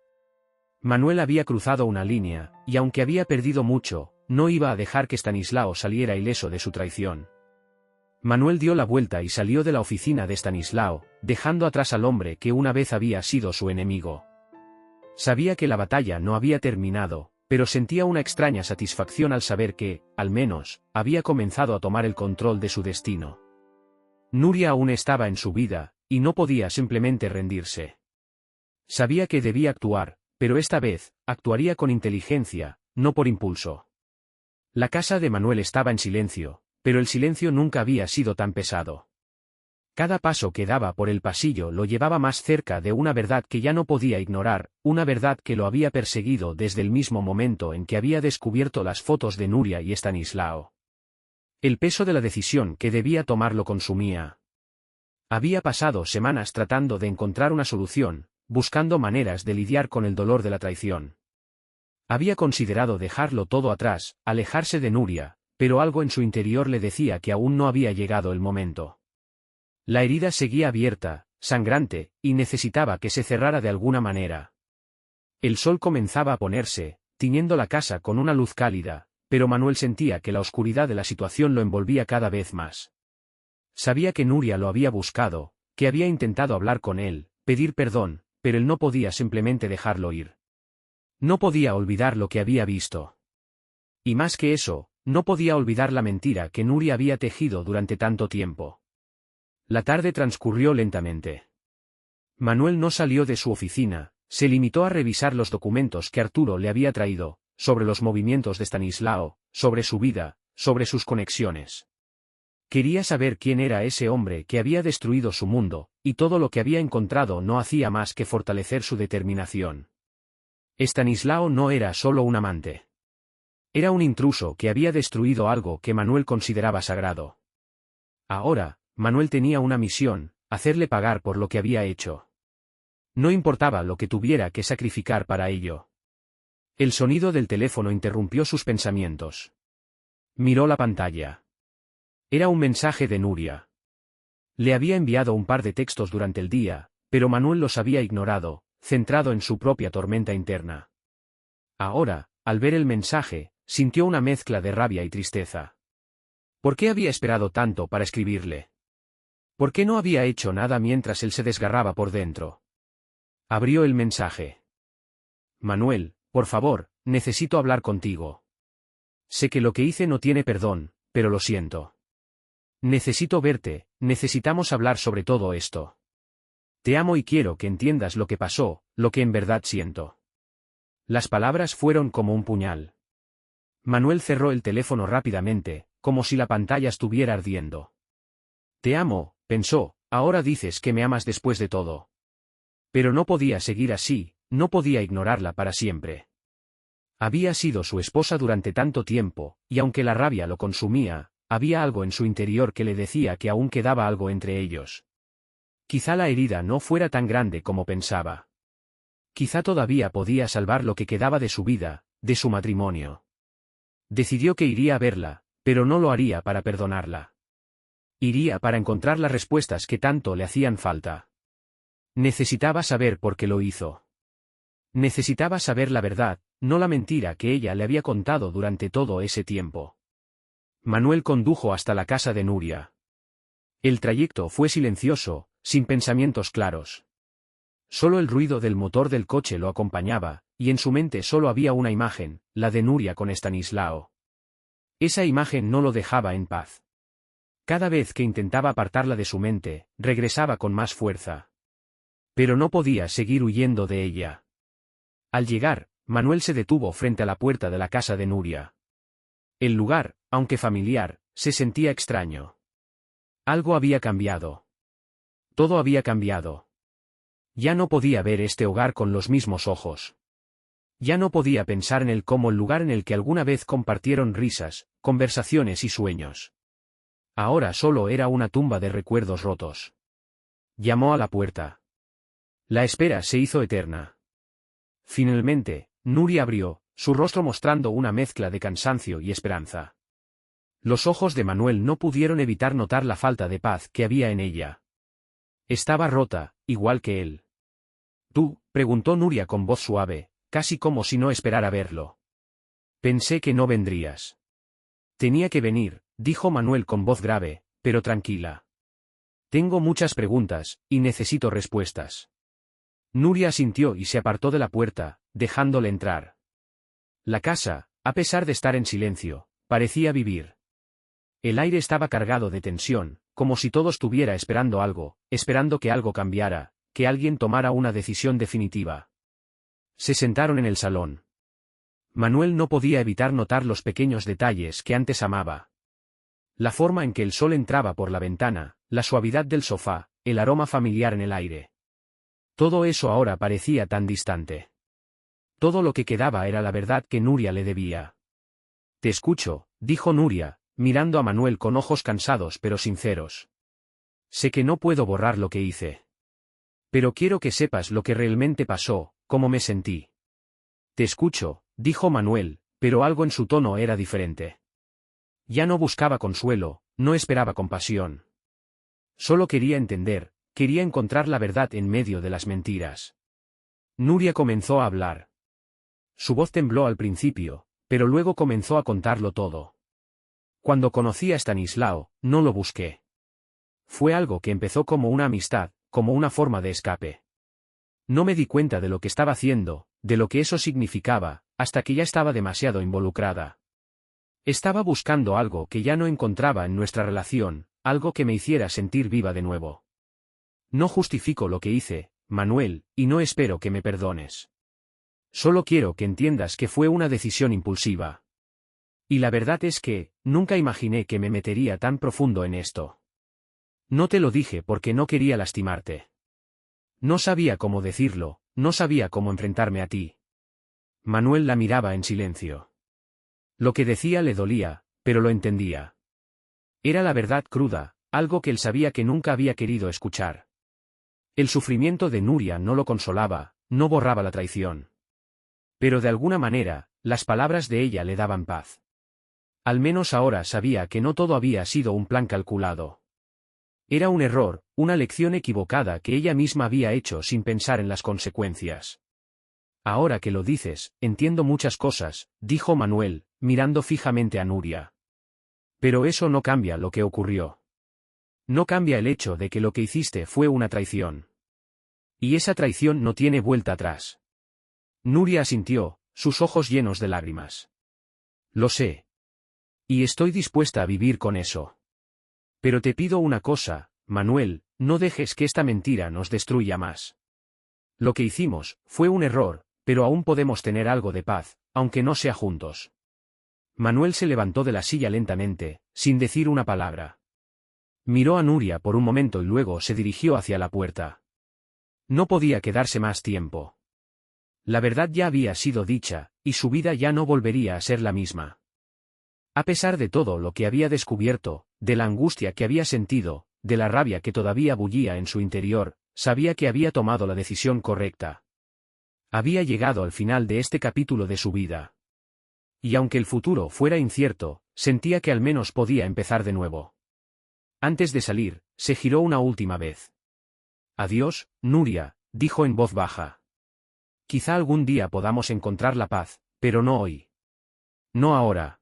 Manuel había cruzado una línea, y aunque había perdido mucho, no iba a dejar que Estanislao saliera ileso de su traición. Manuel dio la vuelta y salió de la oficina de Estanislao, dejando atrás al hombre que una vez había sido su enemigo. Sabía que la batalla no había terminado, pero sentía una extraña satisfacción al saber que, al menos, había comenzado a tomar el control de su destino. Nuria aún estaba en su vida, y no podía simplemente rendirse. Sabía que debía actuar, pero esta vez, actuaría con inteligencia, no por impulso. La casa de Manuel estaba en silencio, pero el silencio nunca había sido tan pesado. Cada paso que daba por el pasillo lo llevaba más cerca de una verdad que ya no podía ignorar, una verdad que lo había perseguido desde el mismo momento en que había descubierto las fotos de Nuria y Estanislao. El peso de la decisión que debía tomar lo consumía. Había pasado semanas tratando de encontrar una solución, buscando maneras de lidiar con el dolor de la traición. Había considerado dejarlo todo atrás, alejarse de Nuria, pero algo en su interior le decía que aún no había llegado el momento. La herida seguía abierta, sangrante, y necesitaba que se cerrara de alguna manera. El sol comenzaba a ponerse, tiñendo la casa con una luz cálida, pero Manuel sentía que la oscuridad de la situación lo envolvía cada vez más. Sabía que Nuria lo había buscado, que había intentado hablar con él, pedir perdón, pero él no podía simplemente dejarlo ir. No podía olvidar lo que había visto. Y más que eso, no podía olvidar la mentira que Nuria había tejido durante tanto tiempo. La tarde transcurrió lentamente. Manuel no salió de su oficina, se limitó a revisar los documentos que Arturo le había traído, sobre los movimientos de Estanislao, sobre su vida, sobre sus conexiones. Quería saber quién era ese hombre que había destruido su mundo, y todo lo que había encontrado no hacía más que fortalecer su determinación. Estanislao no era solo un amante. Era un intruso que había destruido algo que Manuel consideraba sagrado. Ahora, Manuel tenía una misión, hacerle pagar por lo que había hecho. No importaba lo que tuviera que sacrificar para ello. El sonido del teléfono interrumpió sus pensamientos. Miró la pantalla. Era un mensaje de Nuria. Le había enviado un par de textos durante el día, pero Manuel los había ignorado, centrado en su propia tormenta interna. Ahora, al ver el mensaje, sintió una mezcla de rabia y tristeza. ¿Por qué había esperado tanto para escribirle? ¿Por qué no había hecho nada mientras él se desgarraba por dentro? Abrió el mensaje. Manuel, por favor, necesito hablar contigo. Sé que lo que hice no tiene perdón, pero lo siento. Necesito verte, necesitamos hablar sobre todo esto. Te amo y quiero que entiendas lo que pasó, lo que en verdad siento. Las palabras fueron como un puñal. Manuel cerró el teléfono rápidamente, como si la pantalla estuviera ardiendo. Te amo, pensó, ahora dices que me amas después de todo. Pero no podía seguir así, no podía ignorarla para siempre. Había sido su esposa durante tanto tiempo, y aunque la rabia lo consumía, había algo en su interior que le decía que aún quedaba algo entre ellos. Quizá la herida no fuera tan grande como pensaba. Quizá todavía podía salvar lo que quedaba de su vida, de su matrimonio. Decidió que iría a verla, pero no lo haría para perdonarla. Iría para encontrar las respuestas que tanto le hacían falta. Necesitaba saber por qué lo hizo. Necesitaba saber la verdad, no la mentira que ella le había contado durante todo ese tiempo. Manuel condujo hasta la casa de Nuria. El trayecto fue silencioso, sin pensamientos claros. Solo el ruido del motor del coche lo acompañaba, y en su mente solo había una imagen, la de Nuria con Estanislao. Esa imagen no lo dejaba en paz. Cada vez que intentaba apartarla de su mente, regresaba con más fuerza. Pero no podía seguir huyendo de ella. Al llegar, Manuel se detuvo frente a la puerta de la casa de Nuria. El lugar, aunque familiar, se sentía extraño. Algo había cambiado. Todo había cambiado. Ya no podía ver este hogar con los mismos ojos. Ya no podía pensar en él como el lugar en el que alguna vez compartieron risas, conversaciones y sueños. Ahora solo era una tumba de recuerdos rotos. Llamó a la puerta. La espera se hizo eterna. Finalmente, Nuria abrió, su rostro mostrando una mezcla de cansancio y esperanza. Los ojos de Manuel no pudieron evitar notar la falta de paz que había en ella. Estaba rota, igual que él. ¿Tú? Preguntó Nuria con voz suave, casi como si no esperara verlo. Pensé que no vendrías. Tenía que venir, dijo Manuel con voz grave, pero tranquila. Tengo muchas preguntas, y necesito respuestas. Nuria asintió y se apartó de la puerta, dejándole entrar. La casa, a pesar de estar en silencio, parecía vivir. El aire estaba cargado de tensión, como si todo estuviera esperando algo, esperando que algo cambiara, que alguien tomara una decisión definitiva. Se sentaron en el salón. Manuel no podía evitar notar los pequeños detalles que antes amaba. La forma en que el sol entraba por la ventana, la suavidad del sofá, el aroma familiar en el aire. Todo eso ahora parecía tan distante. Todo lo que quedaba era la verdad que Nuria le debía. Te escucho, dijo Nuria, mirando a Manuel con ojos cansados pero sinceros. Sé que no puedo borrar lo que hice. Pero quiero que sepas lo que realmente pasó, cómo me sentí. Te escucho, dijo Manuel, pero algo en su tono era diferente. Ya no buscaba consuelo, no esperaba compasión. Solo quería entender, quería encontrar la verdad en medio de las mentiras. Nuria comenzó a hablar. Su voz tembló al principio, pero luego comenzó a contarlo todo. Cuando conocí a Estanislao, no lo busqué. Fue algo que empezó como una amistad, como una forma de escape. No me di cuenta de lo que estaba haciendo, de lo que eso significaba, hasta que ya estaba demasiado involucrada. Estaba buscando algo que ya no encontraba en nuestra relación, algo que me hiciera sentir viva de nuevo. No justifico lo que hice, Manuel, y no espero que me perdones. Solo quiero que entiendas que fue una decisión impulsiva. Y la verdad es que, nunca imaginé que me metería tan profundo en esto. No te lo dije porque no quería lastimarte. No sabía cómo decirlo, no sabía cómo enfrentarme a ti. Manuel la miraba en silencio. Lo que decía le dolía, pero lo entendía. Era la verdad cruda, algo que él sabía que nunca había querido escuchar. El sufrimiento de Nuria no lo consolaba, no borraba la traición. Pero de alguna manera, las palabras de ella le daban paz. Al menos ahora sabía que no todo había sido un plan calculado. Era un error, una lección equivocada que ella misma había hecho sin pensar en las consecuencias. Ahora que lo dices, entiendo muchas cosas, dijo Manuel, mirando fijamente a Nuria. Pero eso no cambia lo que ocurrió. No cambia el hecho de que lo que hiciste fue una traición. Y esa traición no tiene vuelta atrás. Nuria asintió, sus ojos llenos de lágrimas. Lo sé. Y estoy dispuesta a vivir con eso. Pero te pido una cosa, Manuel, no dejes que esta mentira nos destruya más. Lo que hicimos fue un error, pero aún podemos tener algo de paz, aunque no sea juntos. Manuel se levantó de la silla lentamente, sin decir una palabra. Miró a Nuria por un momento y luego se dirigió hacia la puerta. No podía quedarse más tiempo. La verdad ya había sido dicha, y su vida ya no volvería a ser la misma. A pesar de todo lo que había descubierto, de la angustia que había sentido, de la rabia que todavía bullía en su interior, sabía que había tomado la decisión correcta. Había llegado al final de este capítulo de su vida. Y aunque el futuro fuera incierto, sentía que al menos podía empezar de nuevo. Antes de salir, se giró una última vez. «Adiós, Nuria», dijo en voz baja. «Quizá algún día podamos encontrar la paz, pero no hoy. No ahora».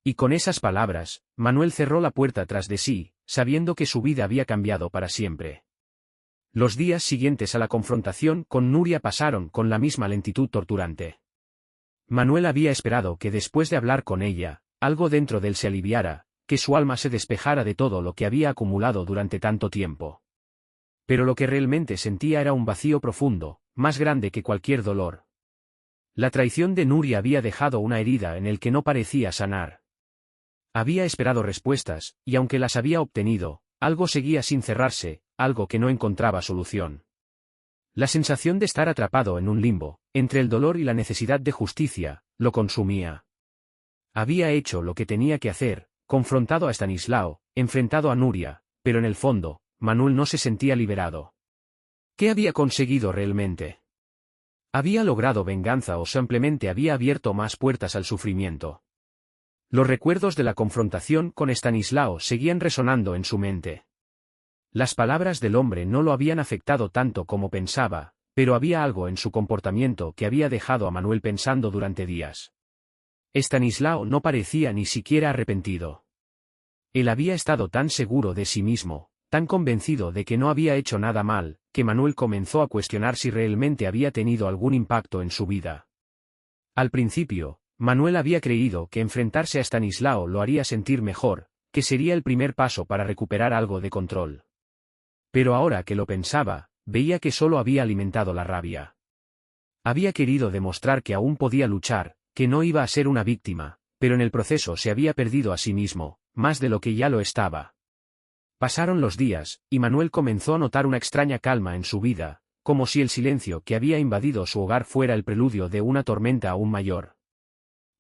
Y con esas palabras, Manuel cerró la puerta tras de sí, sabiendo que su vida había cambiado para siempre. Los días siguientes a la confrontación con Nuria pasaron con la misma lentitud torturante. Manuel había esperado que después de hablar con ella, algo dentro de él se aliviara, que su alma se despejara de todo lo que había acumulado durante tanto tiempo. Pero lo que realmente sentía era un vacío profundo, más grande que cualquier dolor. La traición de Nuria había dejado una herida en el que no parecía sanar. Había esperado respuestas, y aunque las había obtenido, algo seguía sin cerrarse, algo que no encontraba solución. La sensación de estar atrapado en un limbo, entre el dolor y la necesidad de justicia, lo consumía. Había hecho lo que tenía que hacer, confrontado a Estanislao, enfrentado a Nuria, pero en el fondo, Manuel no se sentía liberado. ¿Qué había conseguido realmente? ¿Había logrado venganza o simplemente había abierto más puertas al sufrimiento? Los recuerdos de la confrontación con Estanislao seguían resonando en su mente. Las palabras del hombre no lo habían afectado tanto como pensaba, pero había algo en su comportamiento que había dejado a Manuel pensando durante días. Estanislao no parecía ni siquiera arrepentido. Él había estado tan seguro de sí mismo, tan convencido de que no había hecho nada mal, que Manuel comenzó a cuestionar si realmente había tenido algún impacto en su vida. Al principio, Manuel había creído que enfrentarse a Estanislao lo haría sentir mejor, que sería el primer paso para recuperar algo de control. Pero ahora que lo pensaba, veía que solo había alimentado la rabia. Había querido demostrar que aún podía luchar, que no iba a ser una víctima, pero en el proceso se había perdido a sí mismo, más de lo que ya lo estaba. Pasaron los días, y Manuel comenzó a notar una extraña calma en su vida, como si el silencio que había invadido su hogar fuera el preludio de una tormenta aún mayor.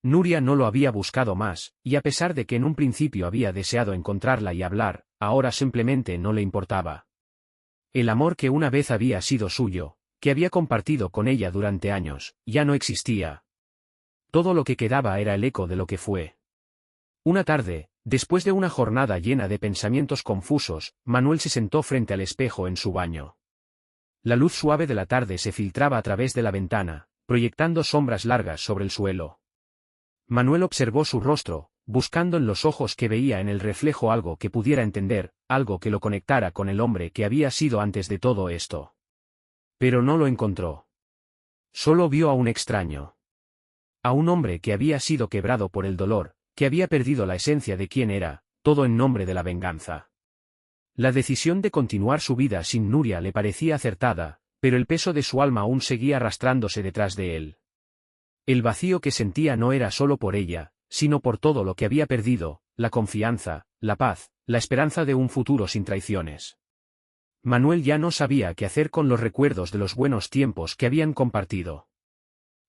Nuria no lo había buscado más, y a pesar de que en un principio había deseado encontrarla y hablar, ahora simplemente no le importaba. El amor que una vez había sido suyo, que había compartido con ella durante años, ya no existía. Todo lo que quedaba era el eco de lo que fue. Una tarde, después de una jornada llena de pensamientos confusos, Manuel se sentó frente al espejo en su baño. La luz suave de la tarde se filtraba a través de la ventana, proyectando sombras largas sobre el suelo. Manuel observó su rostro, buscando en los ojos que veía en el reflejo algo que pudiera entender, algo que lo conectara con el hombre que había sido antes de todo esto. Pero no lo encontró. Solo vio a un extraño. A un hombre que había sido quebrado por el dolor, que había perdido la esencia de quién era, todo en nombre de la venganza. La decisión de continuar su vida sin Nuria le parecía acertada, pero el peso de su alma aún seguía arrastrándose detrás de él. El vacío que sentía no era solo por ella, sino por todo lo que había perdido, la confianza, la paz, la esperanza de un futuro sin traiciones. Manuel ya no sabía qué hacer con los recuerdos de los buenos tiempos que habían compartido.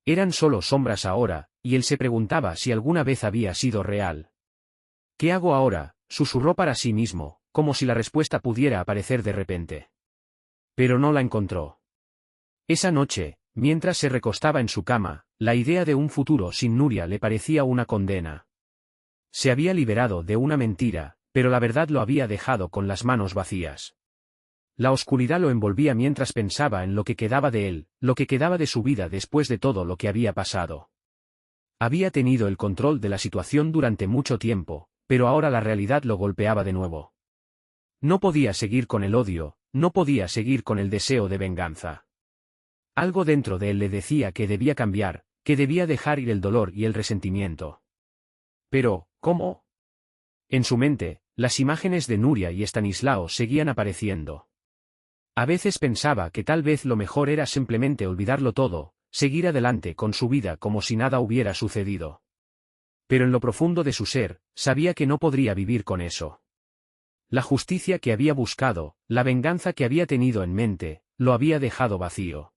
Eran solo sombras ahora, y él se preguntaba si alguna vez había sido real. ¿Qué hago ahora?, susurró para sí mismo, como si la respuesta pudiera aparecer de repente. Pero no la encontró. Esa noche, mientras se recostaba en su cama, la idea de un futuro sin Nuria le parecía una condena. Se había liberado de una mentira, pero la verdad lo había dejado con las manos vacías. La oscuridad lo envolvía mientras pensaba en lo que quedaba de él, lo que quedaba de su vida después de todo lo que había pasado. Había tenido el control de la situación durante mucho tiempo, pero ahora la realidad lo golpeaba de nuevo. No podía seguir con el odio, no podía seguir con el deseo de venganza. Algo dentro de él le decía que debía cambiar, que debía dejar ir el dolor y el resentimiento. Pero, ¿cómo? En su mente, las imágenes de Nuria y Estanislao seguían apareciendo. A veces pensaba que tal vez lo mejor era simplemente olvidarlo todo, seguir adelante con su vida como si nada hubiera sucedido. Pero en lo profundo de su ser, sabía que no podría vivir con eso. La justicia que había buscado, la venganza que había tenido en mente, lo había dejado vacío.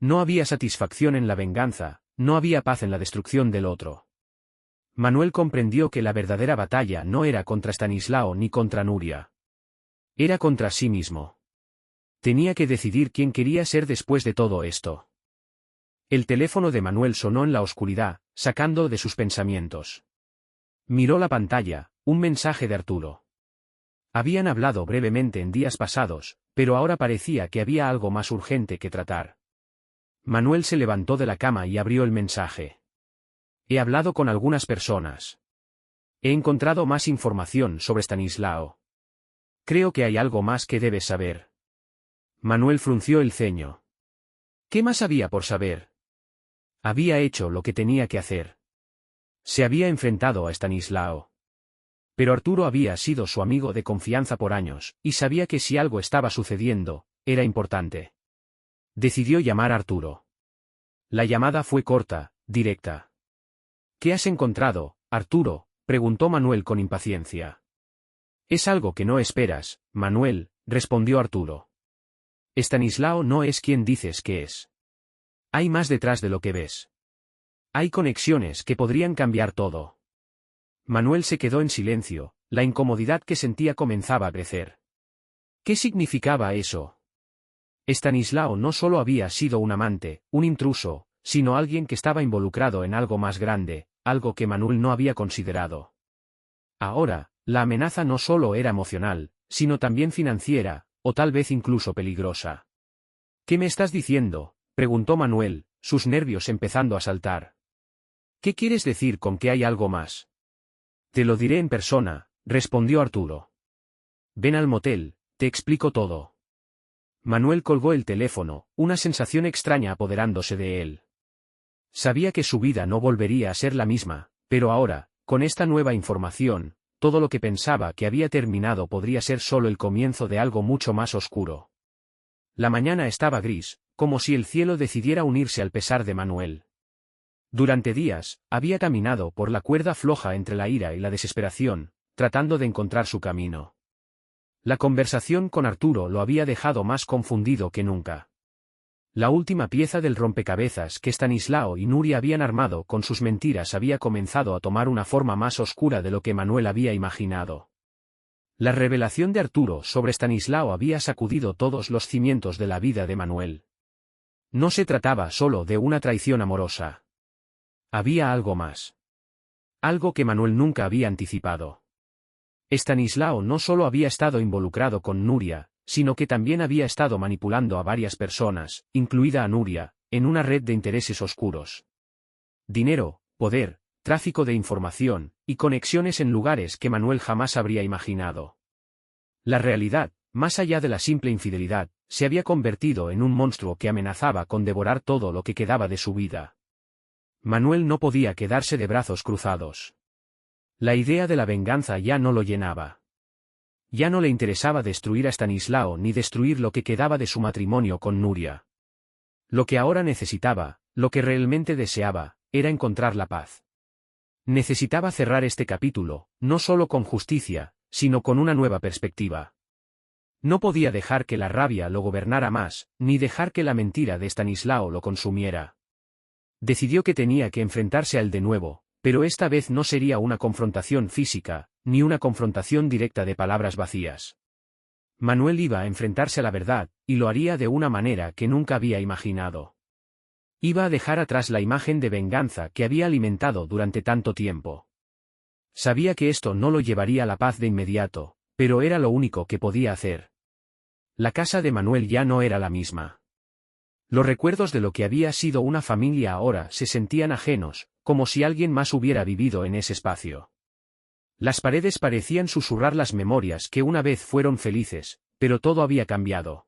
No había satisfacción en la venganza, no había paz en la destrucción del otro. Manuel comprendió que la verdadera batalla no era contra Estanislao ni contra Nuria. Era contra sí mismo. Tenía que decidir quién quería ser después de todo esto. El teléfono de Manuel sonó en la oscuridad, sacando de sus pensamientos. Miró la pantalla, un mensaje de Arturo. Habían hablado brevemente en días pasados, pero ahora parecía que había algo más urgente que tratar. Manuel se levantó de la cama y abrió el mensaje. He hablado con algunas personas. He encontrado más información sobre Estanislao. Creo que hay algo más que debes saber. Manuel frunció el ceño. ¿Qué más había por saber? Había hecho lo que tenía que hacer. Se había enfrentado a Estanislao. Pero Arturo había sido su amigo de confianza por años, y sabía que si algo estaba sucediendo, era importante. Decidió llamar a Arturo. La llamada fue corta, directa. ¿Qué has encontrado, Arturo?, preguntó Manuel con impaciencia. Es algo que no esperas, Manuel, respondió Arturo. Estanislao no es quien dices que es. Hay más detrás de lo que ves. Hay conexiones que podrían cambiar todo. Manuel se quedó en silencio, la incomodidad que sentía comenzaba a crecer. ¿Qué significaba eso? Estanislao no solo había sido un amante, un intruso, sino alguien que estaba involucrado en algo más grande, algo que Manuel no había considerado. Ahora, la amenaza no solo era emocional, sino también financiera, o tal vez incluso peligrosa. ¿Qué me estás diciendo?, preguntó Manuel, sus nervios empezando a saltar. ¿Qué quieres decir con que hay algo más? Te lo diré en persona, respondió Arturo. Ven al motel, te explico todo. Manuel colgó el teléfono, una sensación extraña apoderándose de él. Sabía que su vida no volvería a ser la misma, pero ahora, con esta nueva información, todo lo que pensaba que había terminado podría ser solo el comienzo de algo mucho más oscuro. La mañana estaba gris, como si el cielo decidiera unirse al pesar de Manuel. Durante días, había caminado por la cuerda floja entre la ira y la desesperación, tratando de encontrar su camino. La conversación con Arturo lo había dejado más confundido que nunca. La última pieza del rompecabezas que Estanislao y Nuria habían armado con sus mentiras había comenzado a tomar una forma más oscura de lo que Manuel había imaginado. La revelación de Arturo sobre Estanislao había sacudido todos los cimientos de la vida de Manuel. No se trataba solo de una traición amorosa. Había algo más. Algo que Manuel nunca había anticipado. Estanislao no solo había estado involucrado con Nuria, sino que también había estado manipulando a varias personas, incluida a Nuria, en una red de intereses oscuros. Dinero, poder, tráfico de información, y conexiones en lugares que Manuel jamás habría imaginado. La realidad, más allá de la simple infidelidad, se había convertido en un monstruo que amenazaba con devorar todo lo que quedaba de su vida. Manuel no podía quedarse de brazos cruzados. La idea de la venganza ya no lo llenaba. Ya no le interesaba destruir a Estanislao ni destruir lo que quedaba de su matrimonio con Nuria. Lo que ahora necesitaba, lo que realmente deseaba, era encontrar la paz. Necesitaba cerrar este capítulo, no solo con justicia, sino con una nueva perspectiva. No podía dejar que la rabia lo gobernara más, ni dejar que la mentira de Estanislao lo consumiera. Decidió que tenía que enfrentarse a él de nuevo, pero esta vez no sería una confrontación física, ni una confrontación directa de palabras vacías. Manuel iba a enfrentarse a la verdad, y lo haría de una manera que nunca había imaginado. Iba a dejar atrás la imagen de venganza que había alimentado durante tanto tiempo. Sabía que esto no lo llevaría a la paz de inmediato, pero era lo único que podía hacer. La casa de Manuel ya no era la misma. Los recuerdos de lo que había sido una familia ahora se sentían ajenos, como si alguien más hubiera vivido en ese espacio. Las paredes parecían susurrar las memorias que una vez fueron felices, pero todo había cambiado.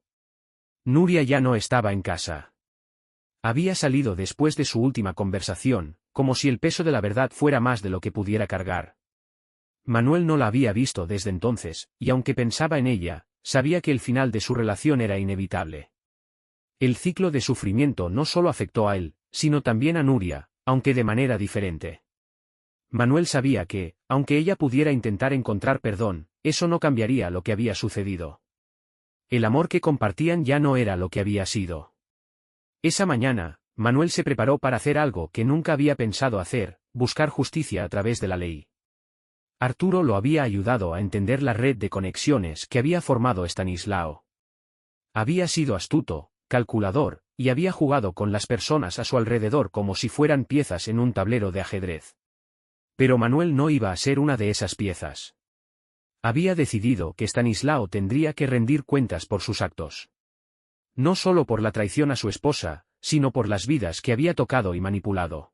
Nuria ya no estaba en casa. Había salido después de su última conversación, como si el peso de la verdad fuera más de lo que pudiera cargar. Manuel no la había visto desde entonces, y aunque pensaba en ella, sabía que el final de su relación era inevitable. El ciclo de sufrimiento no solo afectó a él, sino también a Nuria, aunque de manera diferente. Manuel sabía que, aunque ella pudiera intentar encontrar perdón, eso no cambiaría lo que había sucedido. El amor que compartían ya no era lo que había sido. Esa mañana, Manuel se preparó para hacer algo que nunca había pensado hacer, buscar justicia a través de la ley. Arturo lo había ayudado a entender la red de conexiones que había formado Estanislao. Había sido astuto, calculador, y había jugado con las personas a su alrededor como si fueran piezas en un tablero de ajedrez. Pero Manuel no iba a ser una de esas piezas. Había decidido que Estanislao tendría que rendir cuentas por sus actos. No solo por la traición a su esposa, sino por las vidas que había tocado y manipulado.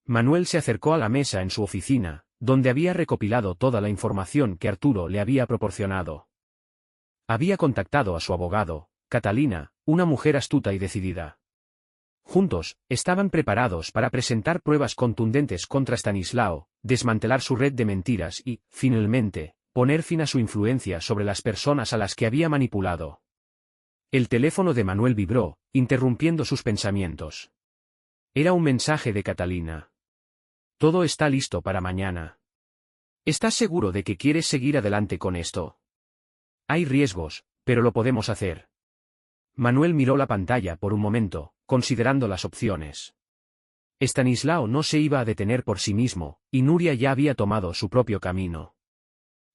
Manuel se acercó a la mesa en su oficina, donde había recopilado toda la información que Arturo le había proporcionado. Había contactado a su abogado, Catalina, una mujer astuta y decidida. Juntos, estaban preparados para presentar pruebas contundentes contra Estanislao, desmantelar su red de mentiras y, finalmente, poner fin a su influencia sobre las personas a las que había manipulado. El teléfono de Manuel vibró, interrumpiendo sus pensamientos. Era un mensaje de Catalina. Todo está listo para mañana. ¿Estás seguro de que quieres seguir adelante con esto? Hay riesgos, pero lo podemos hacer. Manuel miró la pantalla por un momento, considerando las opciones. Estanislao no se iba a detener por sí mismo, y Nuria ya había tomado su propio camino.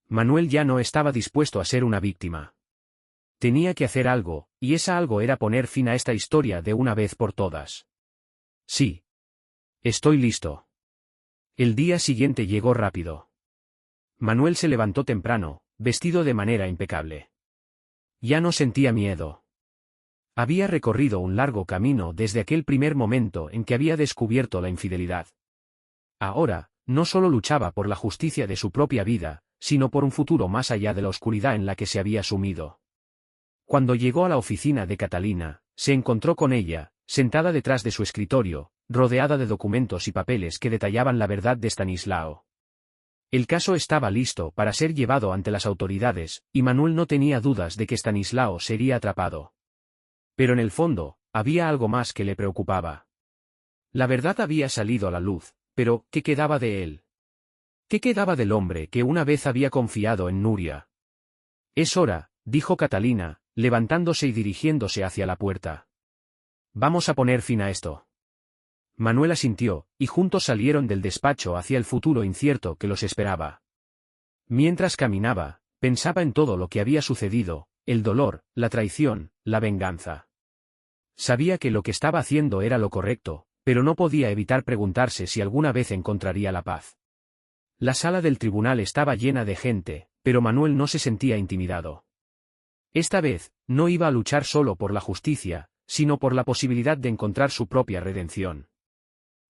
Manuel ya no estaba dispuesto a ser una víctima. Tenía que hacer algo, y esa algo era poner fin a esta historia de una vez por todas. Sí. Estoy listo. El día siguiente llegó rápido. Manuel se levantó temprano, vestido de manera impecable. Ya no sentía miedo. Había recorrido un largo camino desde aquel primer momento en que había descubierto la infidelidad. Ahora, no solo luchaba por la justicia de su propia vida, sino por un futuro más allá de la oscuridad en la que se había sumido. Cuando llegó a la oficina de Catalina, se encontró con ella, sentada detrás de su escritorio, rodeada de documentos y papeles que detallaban la verdad de Estanislao. El caso estaba listo para ser llevado ante las autoridades, y Manuel no tenía dudas de que Estanislao sería atrapado. Pero en el fondo, había algo más que le preocupaba. La verdad había salido a la luz, pero ¿qué quedaba de él? ¿Qué quedaba del hombre que una vez había confiado en Nuria? Es hora, dijo Catalina, levantándose y dirigiéndose hacia la puerta. Vamos a poner fin a esto. Manuel asintió, y juntos salieron del despacho hacia el futuro incierto que los esperaba. Mientras caminaba, pensaba en todo lo que había sucedido, el dolor, la traición, la venganza. Sabía que lo que estaba haciendo era lo correcto, pero no podía evitar preguntarse si alguna vez encontraría la paz. La sala del tribunal estaba llena de gente, pero Manuel no se sentía intimidado. Esta vez, no iba a luchar solo por la justicia, sino por la posibilidad de encontrar su propia redención.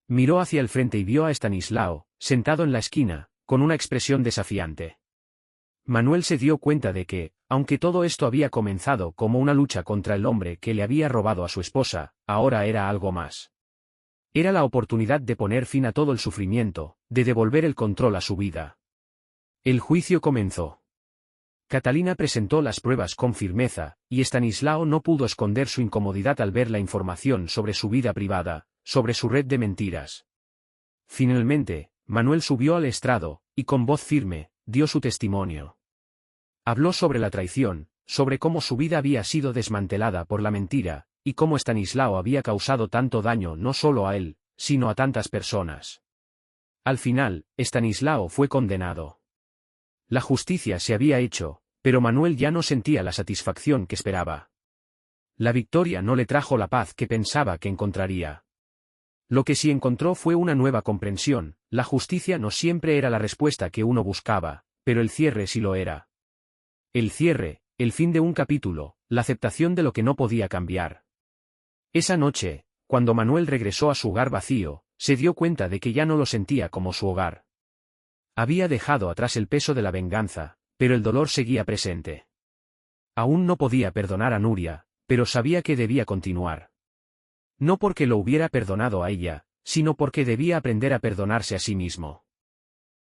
Miró hacia el frente y vio a Estanislao, sentado en la esquina, con una expresión desafiante. Manuel se dio cuenta de que, aunque todo esto había comenzado como una lucha contra el hombre que le había robado a su esposa, ahora era algo más. Era la oportunidad de poner fin a todo el sufrimiento, de devolver el control a su vida. El juicio comenzó. Catalina presentó las pruebas con firmeza, y Estanislao no pudo esconder su incomodidad al ver la información sobre su vida privada, sobre su red de mentiras. Finalmente, Manuel subió al estrado, y con voz firme, dio su testimonio. Habló sobre la traición, sobre cómo su vida había sido desmantelada por la mentira, y cómo Estanislao había causado tanto daño no solo a él, sino a tantas personas. Al final, Estanislao fue condenado. La justicia se había hecho, pero Manuel ya no sentía la satisfacción que esperaba. La victoria no le trajo la paz que pensaba que encontraría. Lo que sí encontró fue una nueva comprensión: la justicia no siempre era la respuesta que uno buscaba, pero el cierre sí lo era. El cierre, el fin de un capítulo, la aceptación de lo que no podía cambiar. Esa noche, cuando Manuel regresó a su hogar vacío, se dio cuenta de que ya no lo sentía como su hogar. Había dejado atrás el peso de la venganza, pero el dolor seguía presente. Aún no podía perdonar a Nuria, pero sabía que debía continuar. No porque lo hubiera perdonado a ella, sino porque debía aprender a perdonarse a sí mismo.